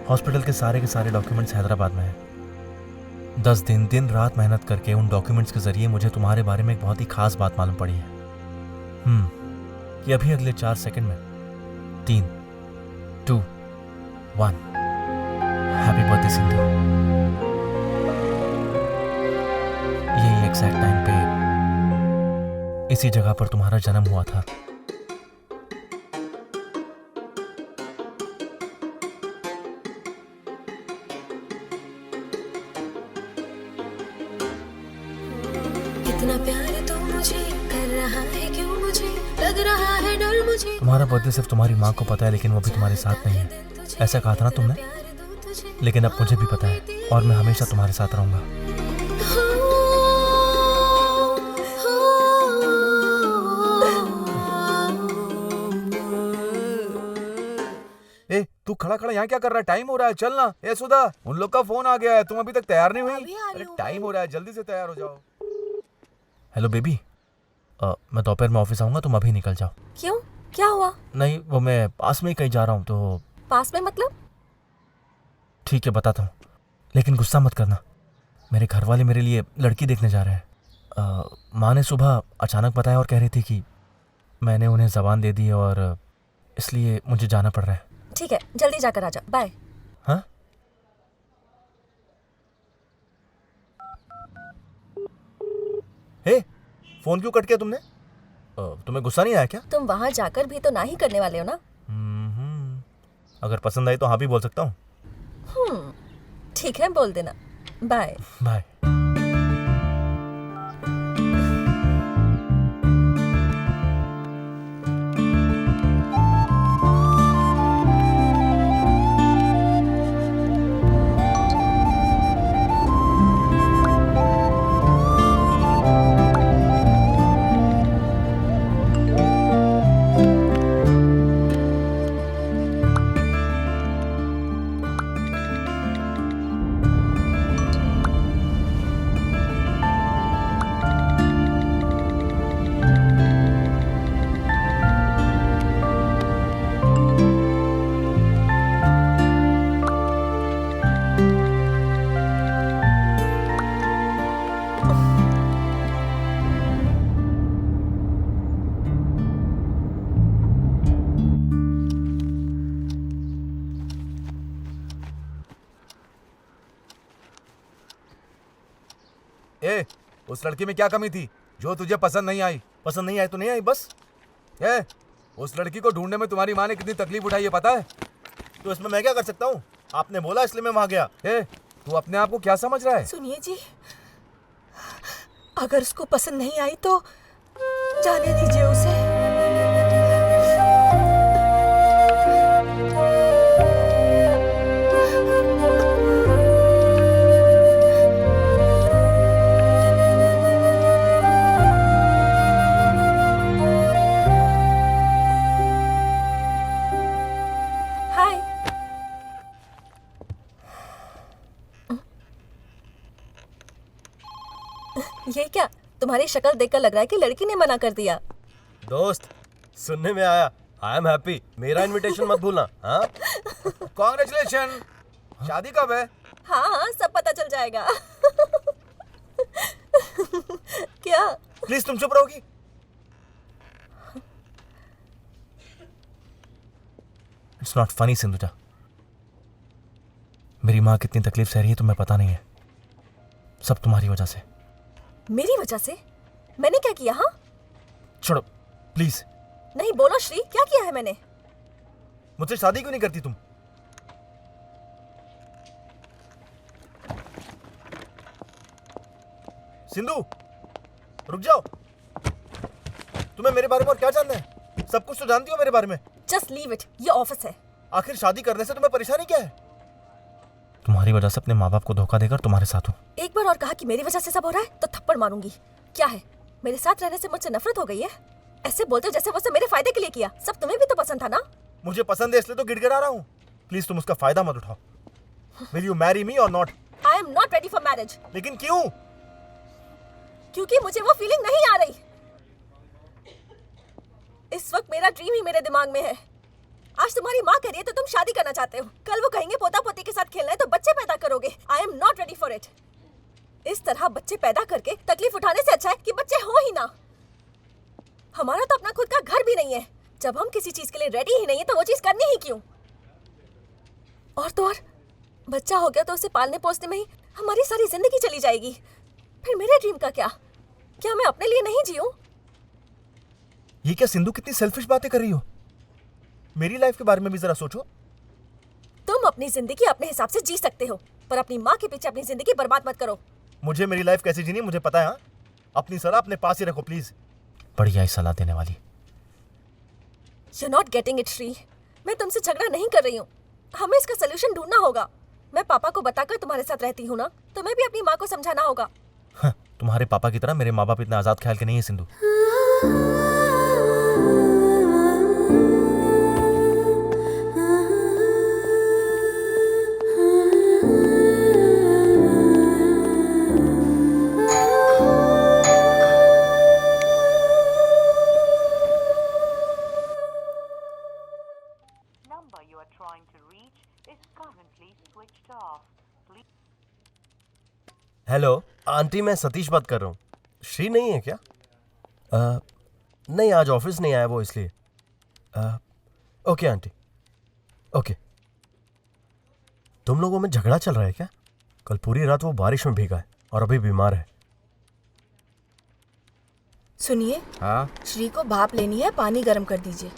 हॉस्पिटल के सारे डॉक्यूमेंट्स हैदराबाद में हैं। 10 दिन दिन रात मेहनत करके उन डॉक्यूमेंट्स के जरिए मुझे तुम्हारे बारे में एक बहुत ही खास बात मालूम पड़ी है कि अभी अगले 4 सेकंड में 3, 2, 1 हैप्पी बर्थडे सिंधु। यही एग्जैक्ट टाइम पे इसी जगह पर तुम्हारा जन्म हुआ था। इतना प्यार तो मुझे कर रहा है, क्यों मुझे लग रहा है डर मुझे। तुम्हारा बर्थडे सिर्फ तुम्हारी माँ को पता है, लेकिन वो भी तुम्हारे साथ नहीं है। ऐसा कहा था ना तुमने, लेकिन अब मुझे भी पता है, और मैं हमेशा तुम्हारे साथ रहूंगा। ए तू खड़ा खड़ा यहाँ क्या कर रहा है? टाइम हो रहा है, चल ना। ए सुधा, उन लोग का फोन आ गया है, तुम अभी तक तैयार नहीं हुई? अरे टाइम हो रहा है, जल्दी से तैयार हो जाओ। हेलो बेबी, मैं दोपहर में ऑफिस आऊंगा, तुम अभी निकल जाओ। क्यों, क्या हुआ? नहीं, वो मैं पास में ही कहीं जा रहा हूँ, तो पास में मतलब? ठीक है बताता हूँ, लेकिन गुस्सा मत करना। मेरे घर वाले मेरे लिए लड़की देखने जा रहे हैं। माँ ने सुबह अचानक बताया और कह रही थी कि मैंने उन्हें ज़बान दे दी, और इसलिए मुझे जाना पड़ रहा है। ठीक है, जल्दी जाकर आ जाओ। बाय। हाँ? हे, फोन क्यों कट किया तुमने? तुम्हें गुस्सा नहीं आया क्या? तुम वहां जाकर भी तो ना ही करने वाले हो ना? अगर पसंद आई तो हाँ भी बोल सकता हूँ। ठीक है, बोल देना। Bye bye. ए, उस लड़की में क्या कमी थी जो तुझे पसंद नहीं आई? पसंद नहीं आई तो नहीं आई, बस। ए, उस लड़की को ढूंढने में तुम्हारी माँ ने कितनी तकलीफ उठाई है पता है? तो इसमें मैं क्या कर सकता हूँ? आपने बोला इसलिए मैं वहां गया। ए, तू अपने आप को क्या समझ रहा है? सुनिए जी, अगर उसको पसंद नहीं आई तो जाने दीजिए उसे। हाय। ये क्या? तुम्हारी शक्ल देखकर लग रहा है कि लड़की ने मना कर दिया। दोस्त, सुनने में आया, आई एम हैप्पी। मेरा इनविटेशन मत भूलना। हाँ, कांग्रेचुलेशन। शादी कब है? हाँ हाँ, सब पता चल जाएगा। क्या? प्लीज तुम चुप रहोगी? It's not funny Sindhuja. मेरी माँ कितनी तकलीफ सह रही है तुम्हें पता नहीं है। सब तुम्हारी वजह से। मेरी वजह से? मैंने क्या किया? हाँ, छोड़ो प्लीज। नहीं बोलो श्री, क्या किया है मैंने? मुझसे शादी क्यों नहीं करती तुम? सिंधु, रुक जाओ। तुम्हें मेरे बारे में और क्या जानना है? सब कुछ तो जानती हो मेरे बारे में। जस्ट लीव इट, ये ऑफिस है। आखिर शादी करने से तुम्हें परेशानी क्या है? तुम्हारी वजह से अपने माँ बाप को धोखा देकर तुम्हारे साथ हूँ। एक बार और कहा कि मेरी वजह से सब हो रहा है तो थप्पड़ मारूंगी। क्या है, मेरे साथ रहने से मुझसे नफरत हो गई है? ऐसे बोलते हो जैसे वो सब मेरे फायदे के लिए किया। सब तुम्हें भी तो पसंद था ना? मुझे पसंद है इसलिए तो गिड़गिड़ा रहा हूँ। प्लीज तुम उसका फायदा मत उठाओ। विल यू मैरी मी और not? I am not ready for marriage. लेकिन क्यों? क्योंकि मुझे वो फीलिंग नहीं आ रही। इस वक्त मेरा ड्रीम ही मेरे दिमाग में है। आज तुम्हारी माँ कह रही है तो तुम शादी करना चाहते हो। कल वो कहेंगे पोता पोती के साथ खेलना है तो बच्चे पैदा करोगे। I am not ready for it. इस तरह बच्चे पैदा करके तकलीफ उठाने से अच्छा है कि बच्चे हो ही ना। हमारा तो अपना खुद का घर भी नहीं है। जब हम किसी चीज के लिए रेडी ही नहीं है तो वो चीज करनी ही क्यों? और तो और बच्चा हो गया तो उसे पालने पोसने में ही हमारी सारी जिंदगी चली जाएगी। फिर मेरे ड्रीम का क्या? क्या मैं अपने लिए नहीं जीऊं? ये क्या सिंधु, कितनी सेल्फिश बातें कर रही हो? मेरी लाइफ के बारे में भी जरा सोचो। तुम अपनी जिंदगी अपने हिसाब से जी सकते हो, पर अपनी माँ के पीछे अपनी जिंदगी बर्बाद मत करो। मुझे मेरी लाइफ कैसे जीनी मुझे पता है। हाँ, अपनी सलाह अपने पास ही रखो प्लीज। बढ़िया ही सलाह देने वाली। You're not getting it, Shri. मैं तुमसे झगड़ा नहीं कर रही हूँ। हमें इसका सोल्यूशन ढूंढना होगा। मैं पापा को बताकर तुम्हारे साथ रहती हूँ ना, तुम्हें भी अपनी माँ को समझाना होगा। हाँ, तुम्हारे पापा की तरह मेरे माँ बाप इतना आजाद ख्याल के नहीं है Sindhu. Number you are trying to reach is currently switched off. Please. Hello aunty, मैं सतीश बात कर रहा हूँ। श्री नहीं है क्या? नहीं, आज ऑफिस नहीं आया वो, इसलिए। Okay aunty, okay. तुम लोगों में झगड़ा चल रहा है क्या? कल पूरी रात वो बारिश में भीगा है और अभी बीमार है। सुनिए, हाँ, श्री को भाप लेनी है, पानी गर्म कर दीजिए।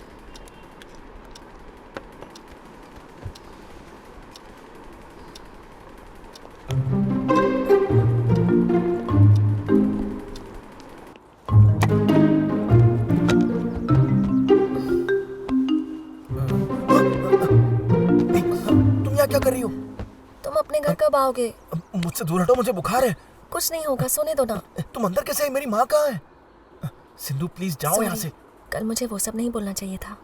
तुम यहाँ क्या कर रही हो? तुम अपने घर कब आओगे? मुझसे दूर हटो, मुझे बुखार है। कुछ नहीं होगा, सोने दो ना। तुम अंदर कैसे आई? मेरी माँ कहाँ है? सिंधु प्लीज जाओ यहाँ से। कल मुझे वो सब नहीं बोलना चाहिए था।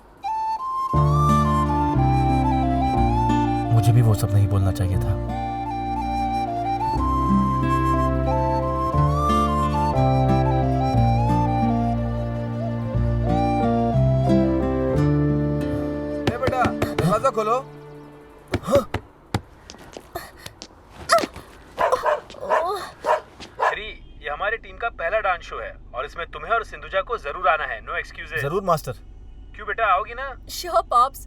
मुझे भी वो सब नहीं बोलना चाहिए था। ए बेटा, दरवाजा खोलो। श्री, ये हमारी टीम का पहला डांस शो है और इसमें तुम्हें और सिंधुजा को जरूर आना है। No excuses. जरूर मास्टर। क्यों बेटा, आओगी ना? Sure pops.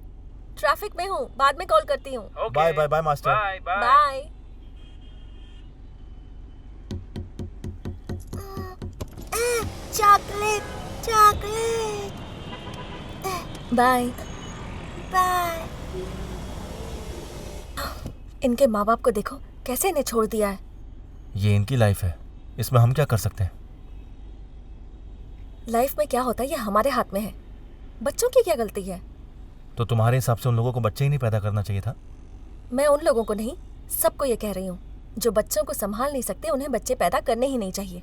ट्रैफिक में हूँ, बाद में कॉल करती हूँ। Okay. Bye bye bye master. Bye bye. Bye. Chocolate, chocolate. Bye Bye. इनके माँ बाप को देखो कैसे इन्हें छोड़ दिया है। ये इनकी लाइफ है, इसमें हम क्या कर सकते हैं? लाइफ में क्या होता है ये हमारे हाथ में है। बच्चों की क्या गलती है? तो तुम्हारे हिसाब से उन लोगों को बच्चे ही नहीं पैदा करना चाहिए था? मैं उन लोगों को नहीं, सबको ये कह रही हूँ जो बच्चों को संभाल नहीं सकते, उन्हें बच्चे पैदा करने ही नहीं चाहिए।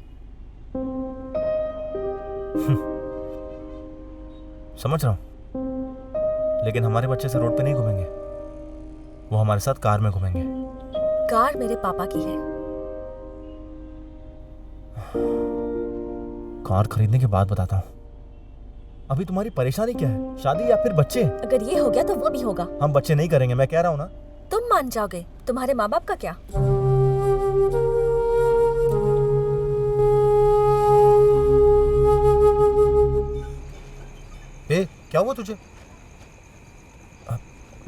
समझ रहा हूँ, लेकिन हमारे बच्चे से रोड पे नहीं घूमेंगे, वो हमारे साथ कार में घूमेंगे। कार मेरे पापा की है। कार खरीदने के बाद बताता हूँ। अभी तुम्हारी परेशानी क्या है? शादी या फिर बच्चे? अगर ये हो गया तो वो भी होगा। हम बच्चे नहीं करेंगे, मैं कह रहा हूँ ना। तुम मान जाओगे, तुम्हारे माँ बाप का क्या? क्या हुआ तुझे?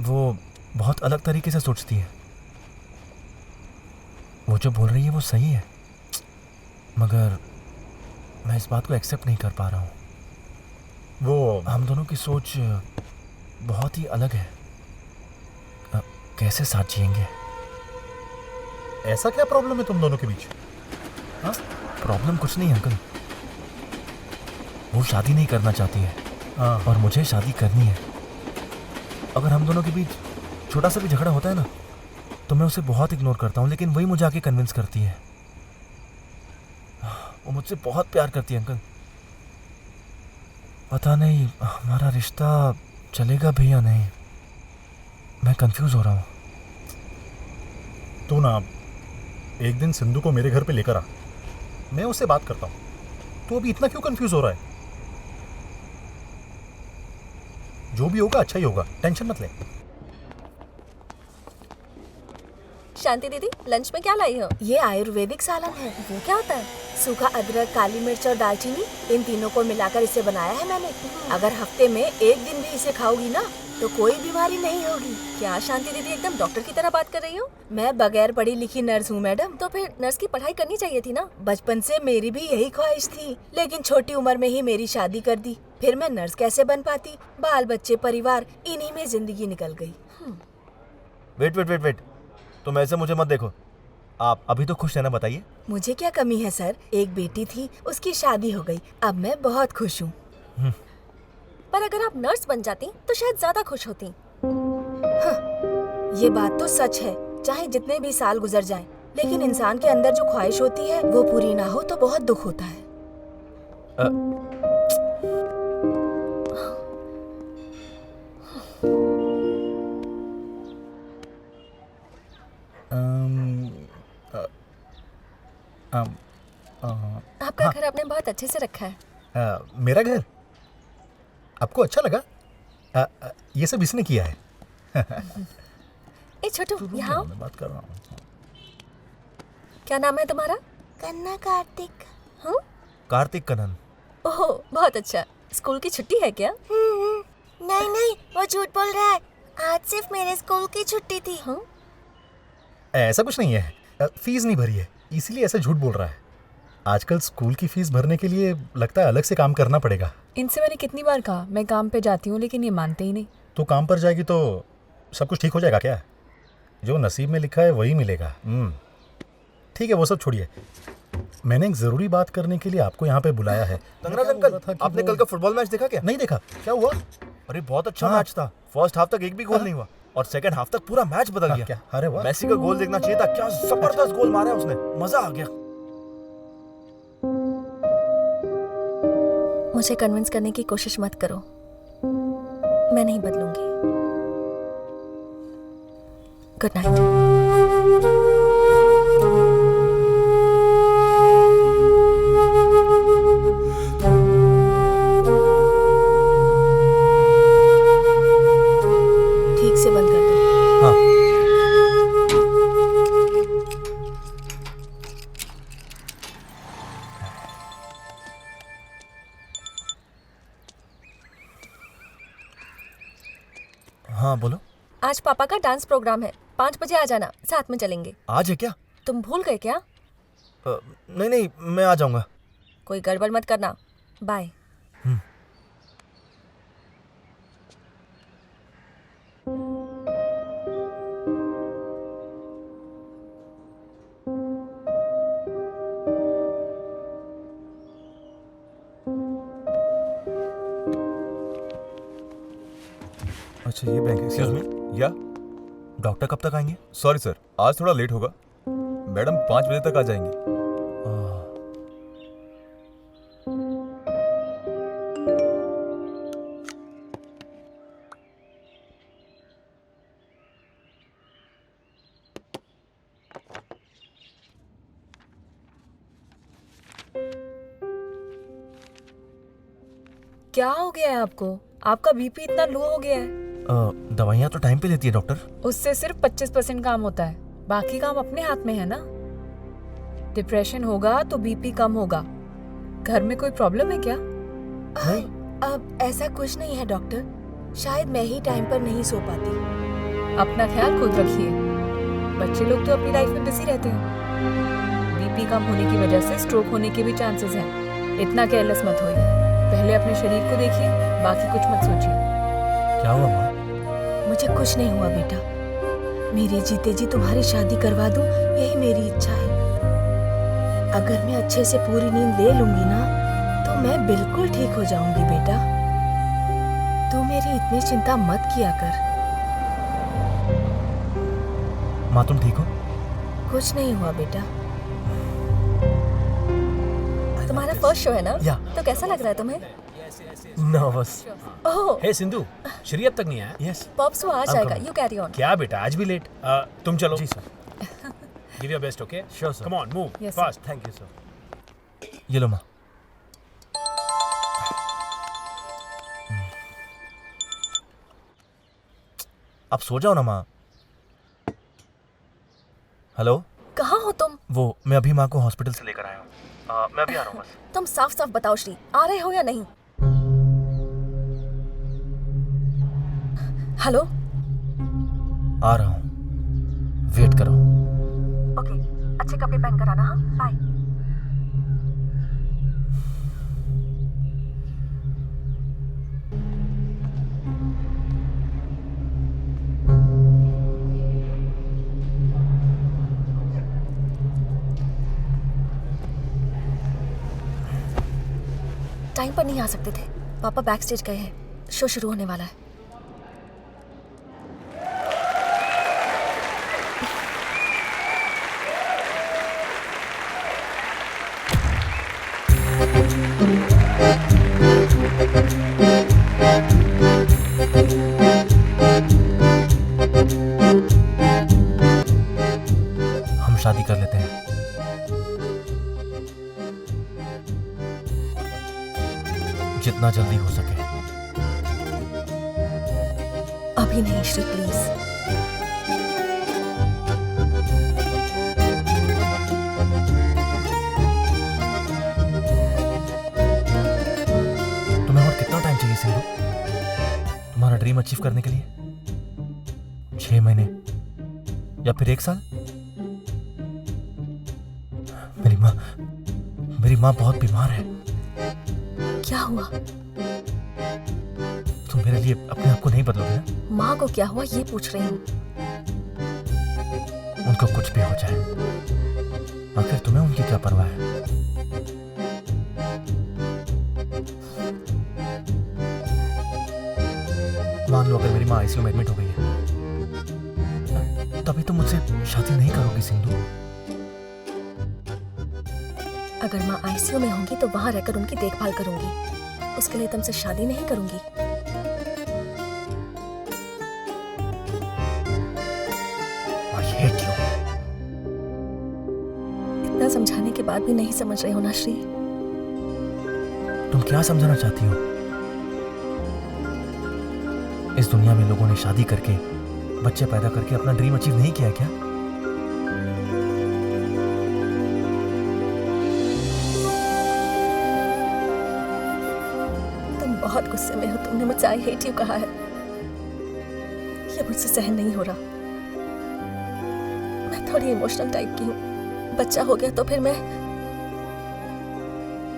वो बहुत अलग तरीके से सोचती है। वो जो बोल रही है वो सही है, मगर मैं इस बात को एक्सेप्ट नहीं कर पा रहा हूँ। वो हम दोनों की सोच बहुत ही अलग है। कैसे साथ जिएंगे? ऐसा क्या प्रॉब्लम है तुम दोनों के बीच? हाँ? प्रॉब्लम कुछ नहीं है अंकल, वो शादी नहीं करना चाहती है हाँ। और मुझे शादी करनी है। अगर हम दोनों के बीच छोटा सा भी झगड़ा होता है ना तो मैं उसे बहुत इग्नोर करता हूँ, लेकिन वही मुझे आके कन्विंस करती है। वो मुझसे बहुत प्यार करती है अंकल। पता नहीं हमारा रिश्ता चलेगा भी या नहीं, मैं कंफ्यूज हो रहा हूँ। तू ना एक दिन सिंधु को मेरे घर पे लेकर आ, मैं उससे बात करता हूँ। तू अभी इतना क्यों कंफ्यूज हो रहा है? जो भी होगा अच्छा ही होगा, टेंशन मत ले। शांति दीदी, लंच में क्या लाई हो? ये आयुर्वेदिक सालन है। वो क्या होता है? सूखा अदरक, काली मिर्च और दालचीनी, इन तीनों को मिलाकर इसे बनाया है मैंने। अगर हफ्ते में एक दिन भी इसे खाओगी ना तो कोई बीमारी नहीं होगी। क्या शांति दीदी एकदम डॉक्टर की तरह बात कर रही हो? मैं बगैर पढ़ी लिखी नर्स हूँ मैडम। तो फिर नर्स की पढ़ाई करनी चाहिए थी ना। बचपन से मेरी भी यही ख्वाहिश थी, लेकिन छोटी उम्र में ही मेरी शादी कर दी। फिर मैं नर्स कैसे बन पाती? बाल बच्चे, परिवार, इन्हीं में जिंदगी निकल गई। वेट वेट वेट वेट, तुम ऐसे मुझे मत देखो। आप अभी तो खुश है ना, बताइए। मुझे क्या कमी है सर, एक बेटी थी, उसकी शादी हो गई, अब मैं बहुत खुश हूँ। पर अगर आप नर्स बन जाती तो शायद ज्यादा खुश होती। ये बात तो सच है, चाहे जितने भी साल गुजर जाएं, लेकिन इंसान के अंदर जो ख्वाहिश होती है वो पूरी ना हो तो बहुत दुख होता है। आपका घर आपने बहुत अच्छे से रखा है। मेरा घर आपको अच्छा लगा? ये सब इसने किया है। ए छोटू, यहाँ मैं बात कर रहा हूँ। क्या नाम है तुम्हारा? कन्ना कार्तिक। हाँ? कार्तिक कनन। ओह बहुत अच्छा। स्कूल की छुट्टी है क्या? नहीं नहीं, वो झूठ बोल रहा है। आज सिर्फ मेरे स्कूल की छुट्टी थी। हाँ? ऐसा कुछ नहीं है, फीस नहीं भरी है इसीलिए ऐसा झूठ बोल रहा है। आजकल स्कूल की फीस भरने के लिए लगता है अलग से काम करना पड़ेगा। इनसे मैंने कितनी बार कहा मैं काम पे जाती हूँ, लेकिन ये मानते ही नहीं। तो काम पर जाएगी तो सब कुछ ठीक हो जाएगा क्या? जो नसीब में लिखा है वही मिलेगा। ठीक है, वो सब छोड़िए। मैंने एक जरूरी बात करने के लिए आपको यहाँ पे बुलाया है। तंगराज अंकल, आपने कल का फुटबॉल मैच देखा क्या? नहीं देखा, क्या हुआ? अरे बहुत अच्छा मैच था। फर्स्ट हाफ तक एक भी गोल नहीं हुआ और सेकंड हाफ तक पूरा मैच बदल गया। क्या? अरे वाह, मेसी का गोल देखना चाहिए था। क्या जबरदस्त गोल मारा है उसने, मजा आ गया। मुझे कन्विंस करने की कोशिश मत करो, मैं नहीं बदलूंगी। Good night. ठीक से बंद कर दो। हाँ बोलो। आज पापा का डांस प्रोग्राम है, 5 बजे आ जाना, साथ में चलेंगे। आज है क्या? तुम भूल गए क्या? नहीं नहीं, मैं आ जाऊंगा। कोई गड़बड़ मत करना। बाय। अच्छा ये बैंक है। एक्सक्यूज मी, या डॉक्टर कब तक आएंगे? सॉरी सर, आज थोड़ा लेट होगा। मैडम 5 बजे तक आ जाएंगी। क्या हो गया है आपको? आपका बीपी इतना लो हो गया है। दवाइयाँ तो टाइम पे लेती है डॉक्टर। उससे सिर्फ 25% काम होता है, बाकी काम अपने हाथ में है ना। डिप्रेशन होगा तो बीपी कम होगा। घर में कोई प्रॉब्लम है क्या? नहीं। अब ऐसा कुछ नहीं है डॉक्टर, शायद मैं ही टाइम पर नहीं सो पाती। अपना ख्याल खुद रखिए। बच्चे लोग तो अपनी लाइफ में बिजी रहते हैं। बीपी कम होने की वजह से स्ट्रोक होने के भी चांसेस हैं। इतना केयरलेस मत होइए। पहले अपने शरीर को देखिए, बाकी कुछ मत सोचिए। क्या हुआ माँ? मुझे कुछ नहीं हुआ बेटा, मेरे जीते जी तुम्हारी शादी करवा दूं, यही मेरी इच्छा है। अगर मैं अच्छे से पूरी नींद ले लूंगी ना तो मैं बिल्कुल ठीक हो जाऊंगी बेटा। तू मेरी इतनी चिंता मत किया कर। माँ तुम ठीक हो? कुछ नहीं हुआ बेटा। तुम्हारा फर्स्ट शो है ना? या। तो कैसा लग रहा है तुम्हें? नर्वस। ओह, हे सिंधु, श्री अब तक नहीं आया? यस। पॉप्स वो आ जाएगा, यू कैरी ऑन। क्या बेटा, आज भी लेट? तुम चलो। जी sir. Give your best, okay? Sure sir. Come on, move Yes, fast. Thank you sir. ये लो माँ। आप सो जाओ ना माँ। हेलो, कहाँ हो तुम? वो मैं अभी माँ को हॉस्पिटल से लेकर आया हूँ। मैं अभी आ रहा हूँ बस। तुम साफ साफ बताओ श्री, आ रहे हो या नहीं? हेलो? आ रहा हूँ, वेट करो। ओके, अच्छे कपड़े पहन कर आना। हाँ, बाय। टाइम पर नहीं आ सकते थे, पापा बैक स्टेज गए हैं, शो शुरू होने वाला है। हम शादी कर लेते हैं। जितना जल्दी हो सके। अभी नहीं श्री, प्लीज। तुम्हें और कितना टाइम चाहिए सिंधु तुम्हारा ड्रीम अचीव करने के लिए? 6 महीने या फिर 1 साल? मेरी माँ बहुत बीमार है। क्या हुआ? तुम मेरे लिए अपने आप को नहीं बदलोगे ना? माँ को क्या हुआ ये पूछ रही हूँ। उनको कुछ भी हो जाए, आखिर तुम्हें उनकी क्या परवाह है? मान लो अगर मेरी माँ आईसीयू में एडमिट हो गई है, तभी तुम मुझसे शादी नहीं करोगी सिंधु? अगर माँ आईसीयू में होंगी तो वहां रहकर उनकी देखभाल करूंगी, उसके लिए तुमसे शादी नहीं करूंगी। I hate you. इतना समझाने के बाद भी नहीं समझ रहे हो ना श्री? तुम क्या समझाना चाहती हो? इस दुनिया में लोगों ने शादी करके, बच्चे पैदा करके अपना ड्रीम अचीव नहीं किया क्या? बहुत गुस्से में हो, तुमने मुझसे आई हेट यू कहा है, ये मुझसे सहन नहीं हो रहा। मैं थोड़ी इमोशनल टाइप की हूँ, बच्चा हो गया तो फिर मैं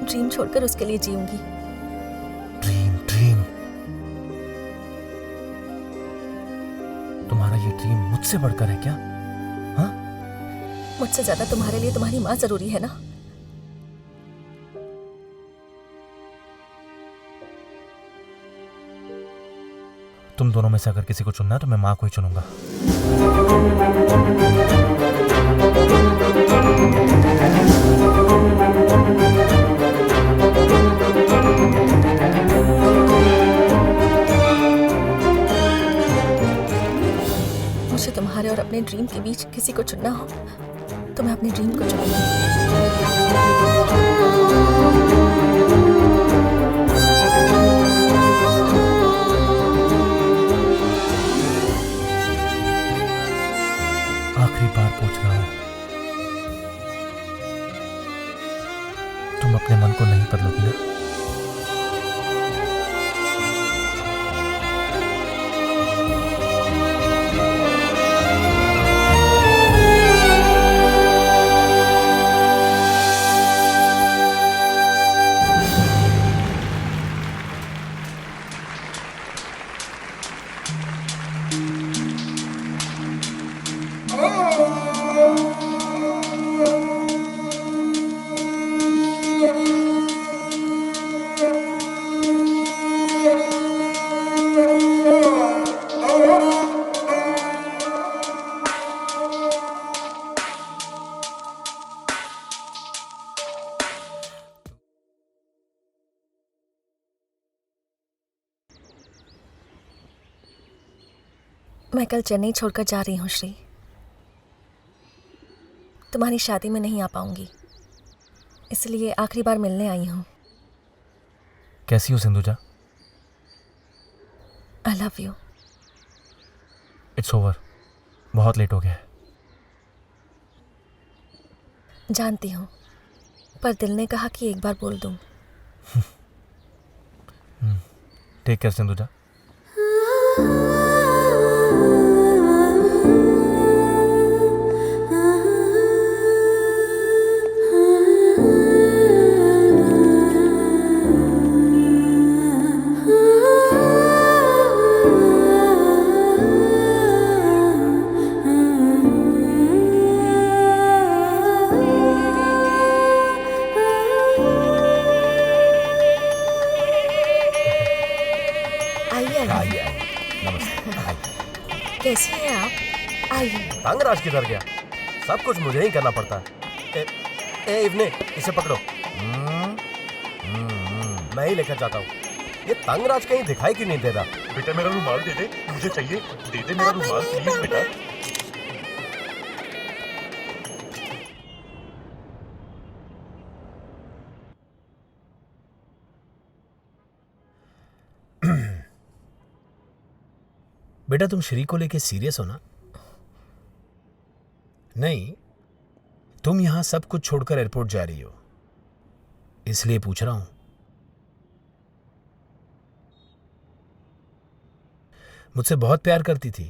ड्रीम छोड़कर उसके लिए जीऊंगी। ड्रीम तुम्हारा ये ड्रीम मुझसे बढ़कर है क्या? हाँ? मुझसे ज्यादा तुम्हारे लिए तुम्हारी माँ जरूरी है ना? तुम दोनों में से अगर किसी को चुनना है तो मैं माँ को ही चुनूंगा। मुझे तुम्हारे और अपने ड्रीम के बीच किसी को चुनना हो तो मैं अपने ड्रीम को चुनूंगी। आखिरी बार पूछ रहा हूं, तुम अपने मन को नहीं बदलोगी ना? मैं कल चेन्नई छोड़कर जा रही हूँ श्री। तुम्हारी शादी में नहीं आ पाऊंगी, इसलिए आखिरी बार मिलने आई हूँ। कैसी हो Sindhuja? I love you. It's over, बहुत लेट हो गया है। जानती हूँ, पर दिल ने कहा कि एक बार बोल दूँ। Take care Sindhuja. कैसी हैं आप? आइए। तंगराज किधर गया? सब कुछ मुझे ही करना पड़ता है। ए इवने, इसे पकड़ो। मैं ही लेकर जाता हूँ। ये तंगराज कहीं दिखाई क्यों नहीं दे रहा? बेटा मेरा रुमाल दे दे, मुझे चाहिए। दे दे मेरा रुमाल प्लीज बेटा। बेटा तुम श्री को लेके सीरियस हो ना? नहीं, तुम यहां सब कुछ छोड़कर एयरपोर्ट जा रही हो, इसलिए पूछ रहा हूं। मुझसे बहुत प्यार करती थी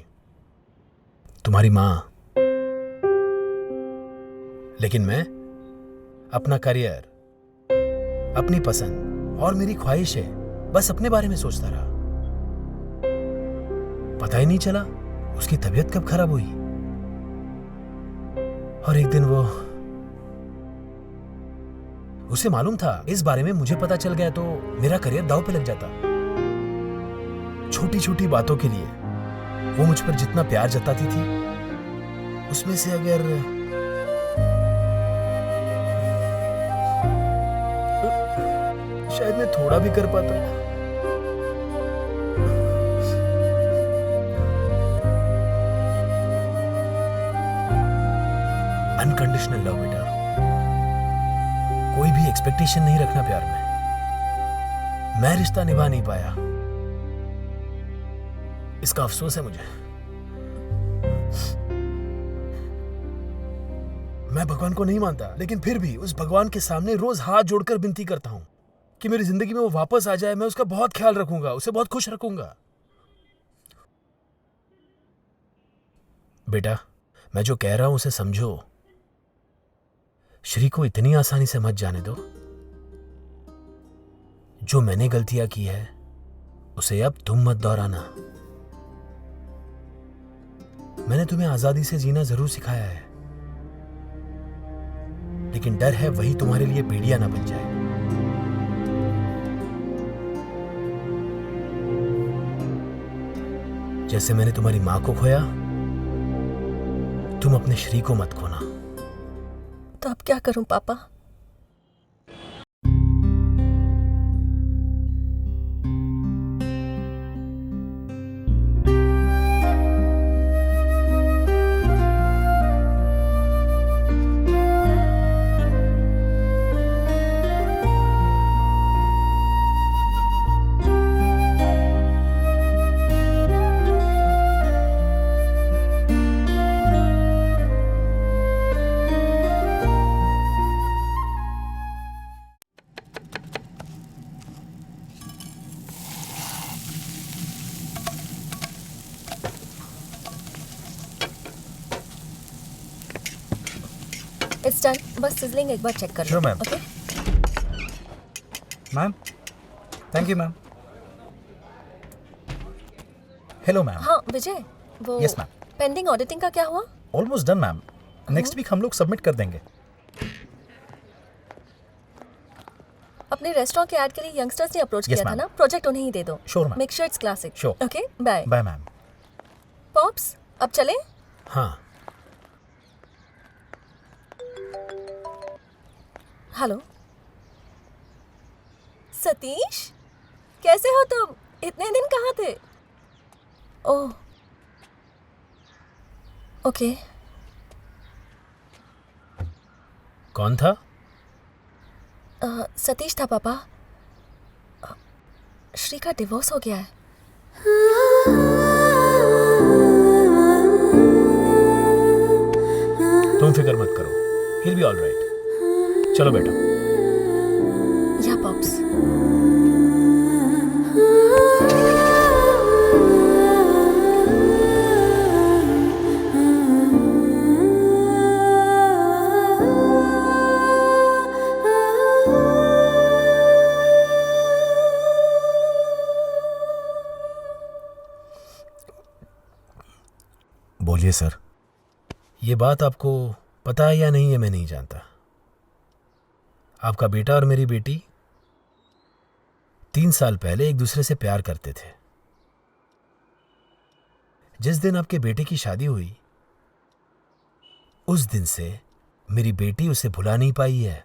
तुम्हारी मां, लेकिन मैं अपना करियर, अपनी पसंद और मेरी ख्वाहिशें बस अपने बारे में सोचता रहा। पता ही नहीं चला उसकी तबीयत कब खराब हुई, और एक दिन उसे मालूम था इस बारे में मुझे पता चल गया तो मेरा करियर दांव पे लग जाता। छोटी छोटी बातों के लिए वो मुझ पर जितना प्यार जताती थी, उसमें से अगर शायद मैं थोड़ा भी कर पाता। अनकंडीशनल लव बेटा, कोई भी एक्सपेक्टेशन नहीं रखना प्यार में। मैं रिश्ता निभा नहीं पाया, इसका अफसोस है मुझे। मैं भगवान को नहीं मानता, लेकिन फिर भी उस भगवान के सामने रोज हाथ जोड़कर विनती करता हूं कि मेरी जिंदगी में वो वापस आ जाए। मैं उसका बहुत ख्याल रखूंगा, उसे बहुत खुश रखूंगा। बेटा, मैं जो कह रहा हूं उसे समझो। श्री को इतनी आसानी से मत जाने दो। जो मैंने गलतियां की है उसे अब तुम मत दोहराना। मैंने तुम्हें आजादी से जीना जरूर सिखाया है, लेकिन डर है वही तुम्हारे लिए बेड़िया ना बन जाए। जैसे मैंने तुम्हारी मां को खोया, तुम अपने श्री को मत खोना। तो अब क्या करूं पापा? It's done. बस सिजलिंग एक बार चेक कर लो। Sure, ma'am. Okay. Ma'am, thank you ma'am. Hello ma'am. हाँ विजय, वो Yes, ma'am. पेंडिंग ऑडिटिंग का क्या हुआ? Almost done ma'am. Next week हम लोग सबमिट कर देंगे। अपने रेस्टोरेंट के ऐड के लिए यंगस्टर्स ने अप्रोच Yes, किया था ma'am. ना, प्रोजेक्ट उन्हें ही दे दो। Sure, ma'am. Make sure it's classic. Sure. Okay, bye. Bye ma'am. Pops, अब चले? हाँ। हेलो सतीश, कैसे हो तुम? इतने दिन कहाँ थे? ओह, ओके। कौन था? सतीश था पापा। श्री का डिवोर्स हो गया है। तुम फिक्र मत करो, he'll be all right. चलो बेटा। या पॉप्स। बोलिए सर। ये बात आपको पता है या नहीं है मैं नहीं जानता। आपका बेटा और मेरी बेटी 3 साल पहले एक दूसरे से प्यार करते थे। जिस दिन आपके बेटे की शादी हुई उस दिन से मेरी बेटी उसे भुला नहीं पाई है।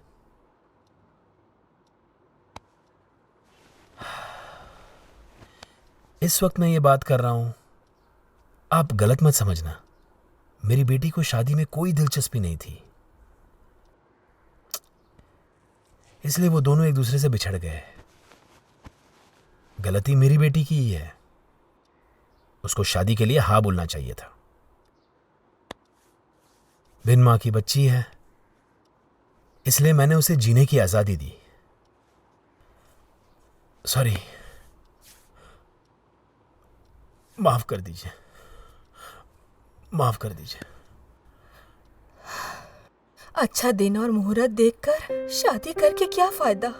इस वक्त मैं ये बात कर रहा हूं, आप गलत मत समझना। मेरी बेटी को शादी में कोई दिलचस्पी नहीं थी, इसलिए वो दोनों एक दूसरे से बिछड़ गए। गलती मेरी बेटी की ही है। उसको शादी के लिए हाँ बोलना चाहिए था। बिन मां की बच्ची है, इसलिए मैंने उसे जीने की आजादी दी। सॉरी, माफ कर दीजिए, माफ कर दीजिए। अच्छा दिन और मुहूर्त देखकर शादी करके क्या फायदा।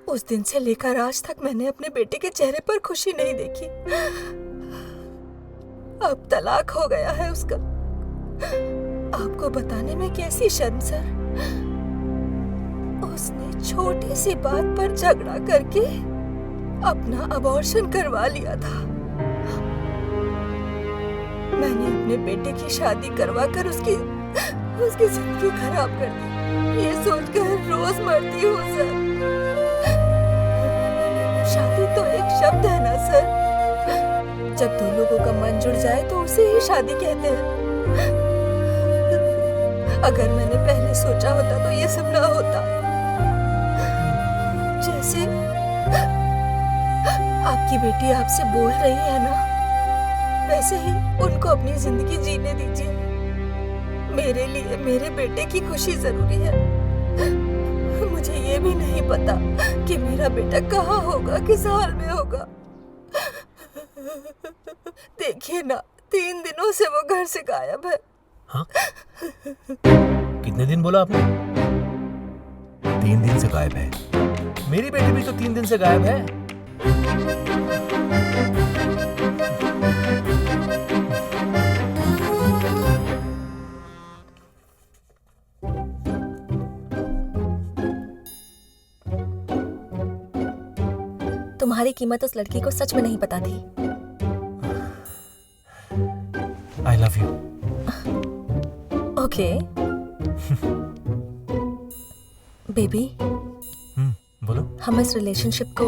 उस दिन से लेकर आज तक मैंने अपने बेटे के चेहरे पर खुशी नहीं देखी। अब तलाक हो गया है उसका। आपको बताने में कैसी शर्म सर। उसने छोटी सी बात पर झगड़ा करके अपना अबॉर्शन करवा लिया था। मैंने अपने बेटे की शादी करवाकर उसकी जिंदगी खराब कर दी। ये सोचकर रोज मरती हूँ सर। शादी तो एक शब्द है ना सर। जब दो लोगों का मन जुड़ जाए तो उसे ही शादी कहते हैं। अगर मैंने पहले सोचा होता तो ये सब ना होता। जैसे आपकी बेटी आपसे बोल रही है ना, वैसे ही उनको अपनी जिंदगी जीने दीजिए। मेरे लिए मेरे बेटे की खुशी जरूरी है। मुझे ये भी नहीं पता कि मेरा बेटा कहाँ होगा, किस हाल में होगा। देखिए ना, 3 दिनों से वो घर से गायब है। हाँ? कितने दिन बोला आपने? 3 दिन से गायब है। मेरी बेटी भी तो 3 दिन से गायब है। तुम्हारी कीमत उस लड़की को सच में नहीं पता थी। I love you. Okay. Baby, बोलो। हम इस रिलेशनशिप को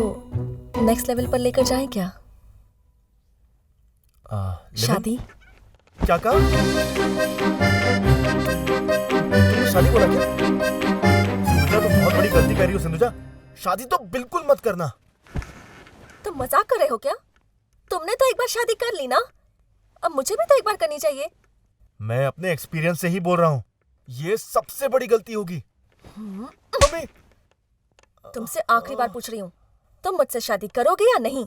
नेक्स्ट लेवल पर लेकर जाएं क्या? शादी? क्या कहा? तुमने शादी बोला क्या? सिंधुजा, तुम बहुत बड़ी गलती कर रही हो सिंधुजा। शादी तो बिल्कुल मत करना। तुम मजाक कर रहे हो क्या? तुमने तो एक बार शादी कर ली ना, अब मुझे भी तो एक बार करनी चाहिए। मैं अपने एक्सपीरियंस से ही बोल रहा हूँ। ये सबसे बड़ी गलती होगी। मम्मी, तुमसे आखिरी बार पूछ रही हूँ, तुम मुझसे शादी करोगे या नहीं?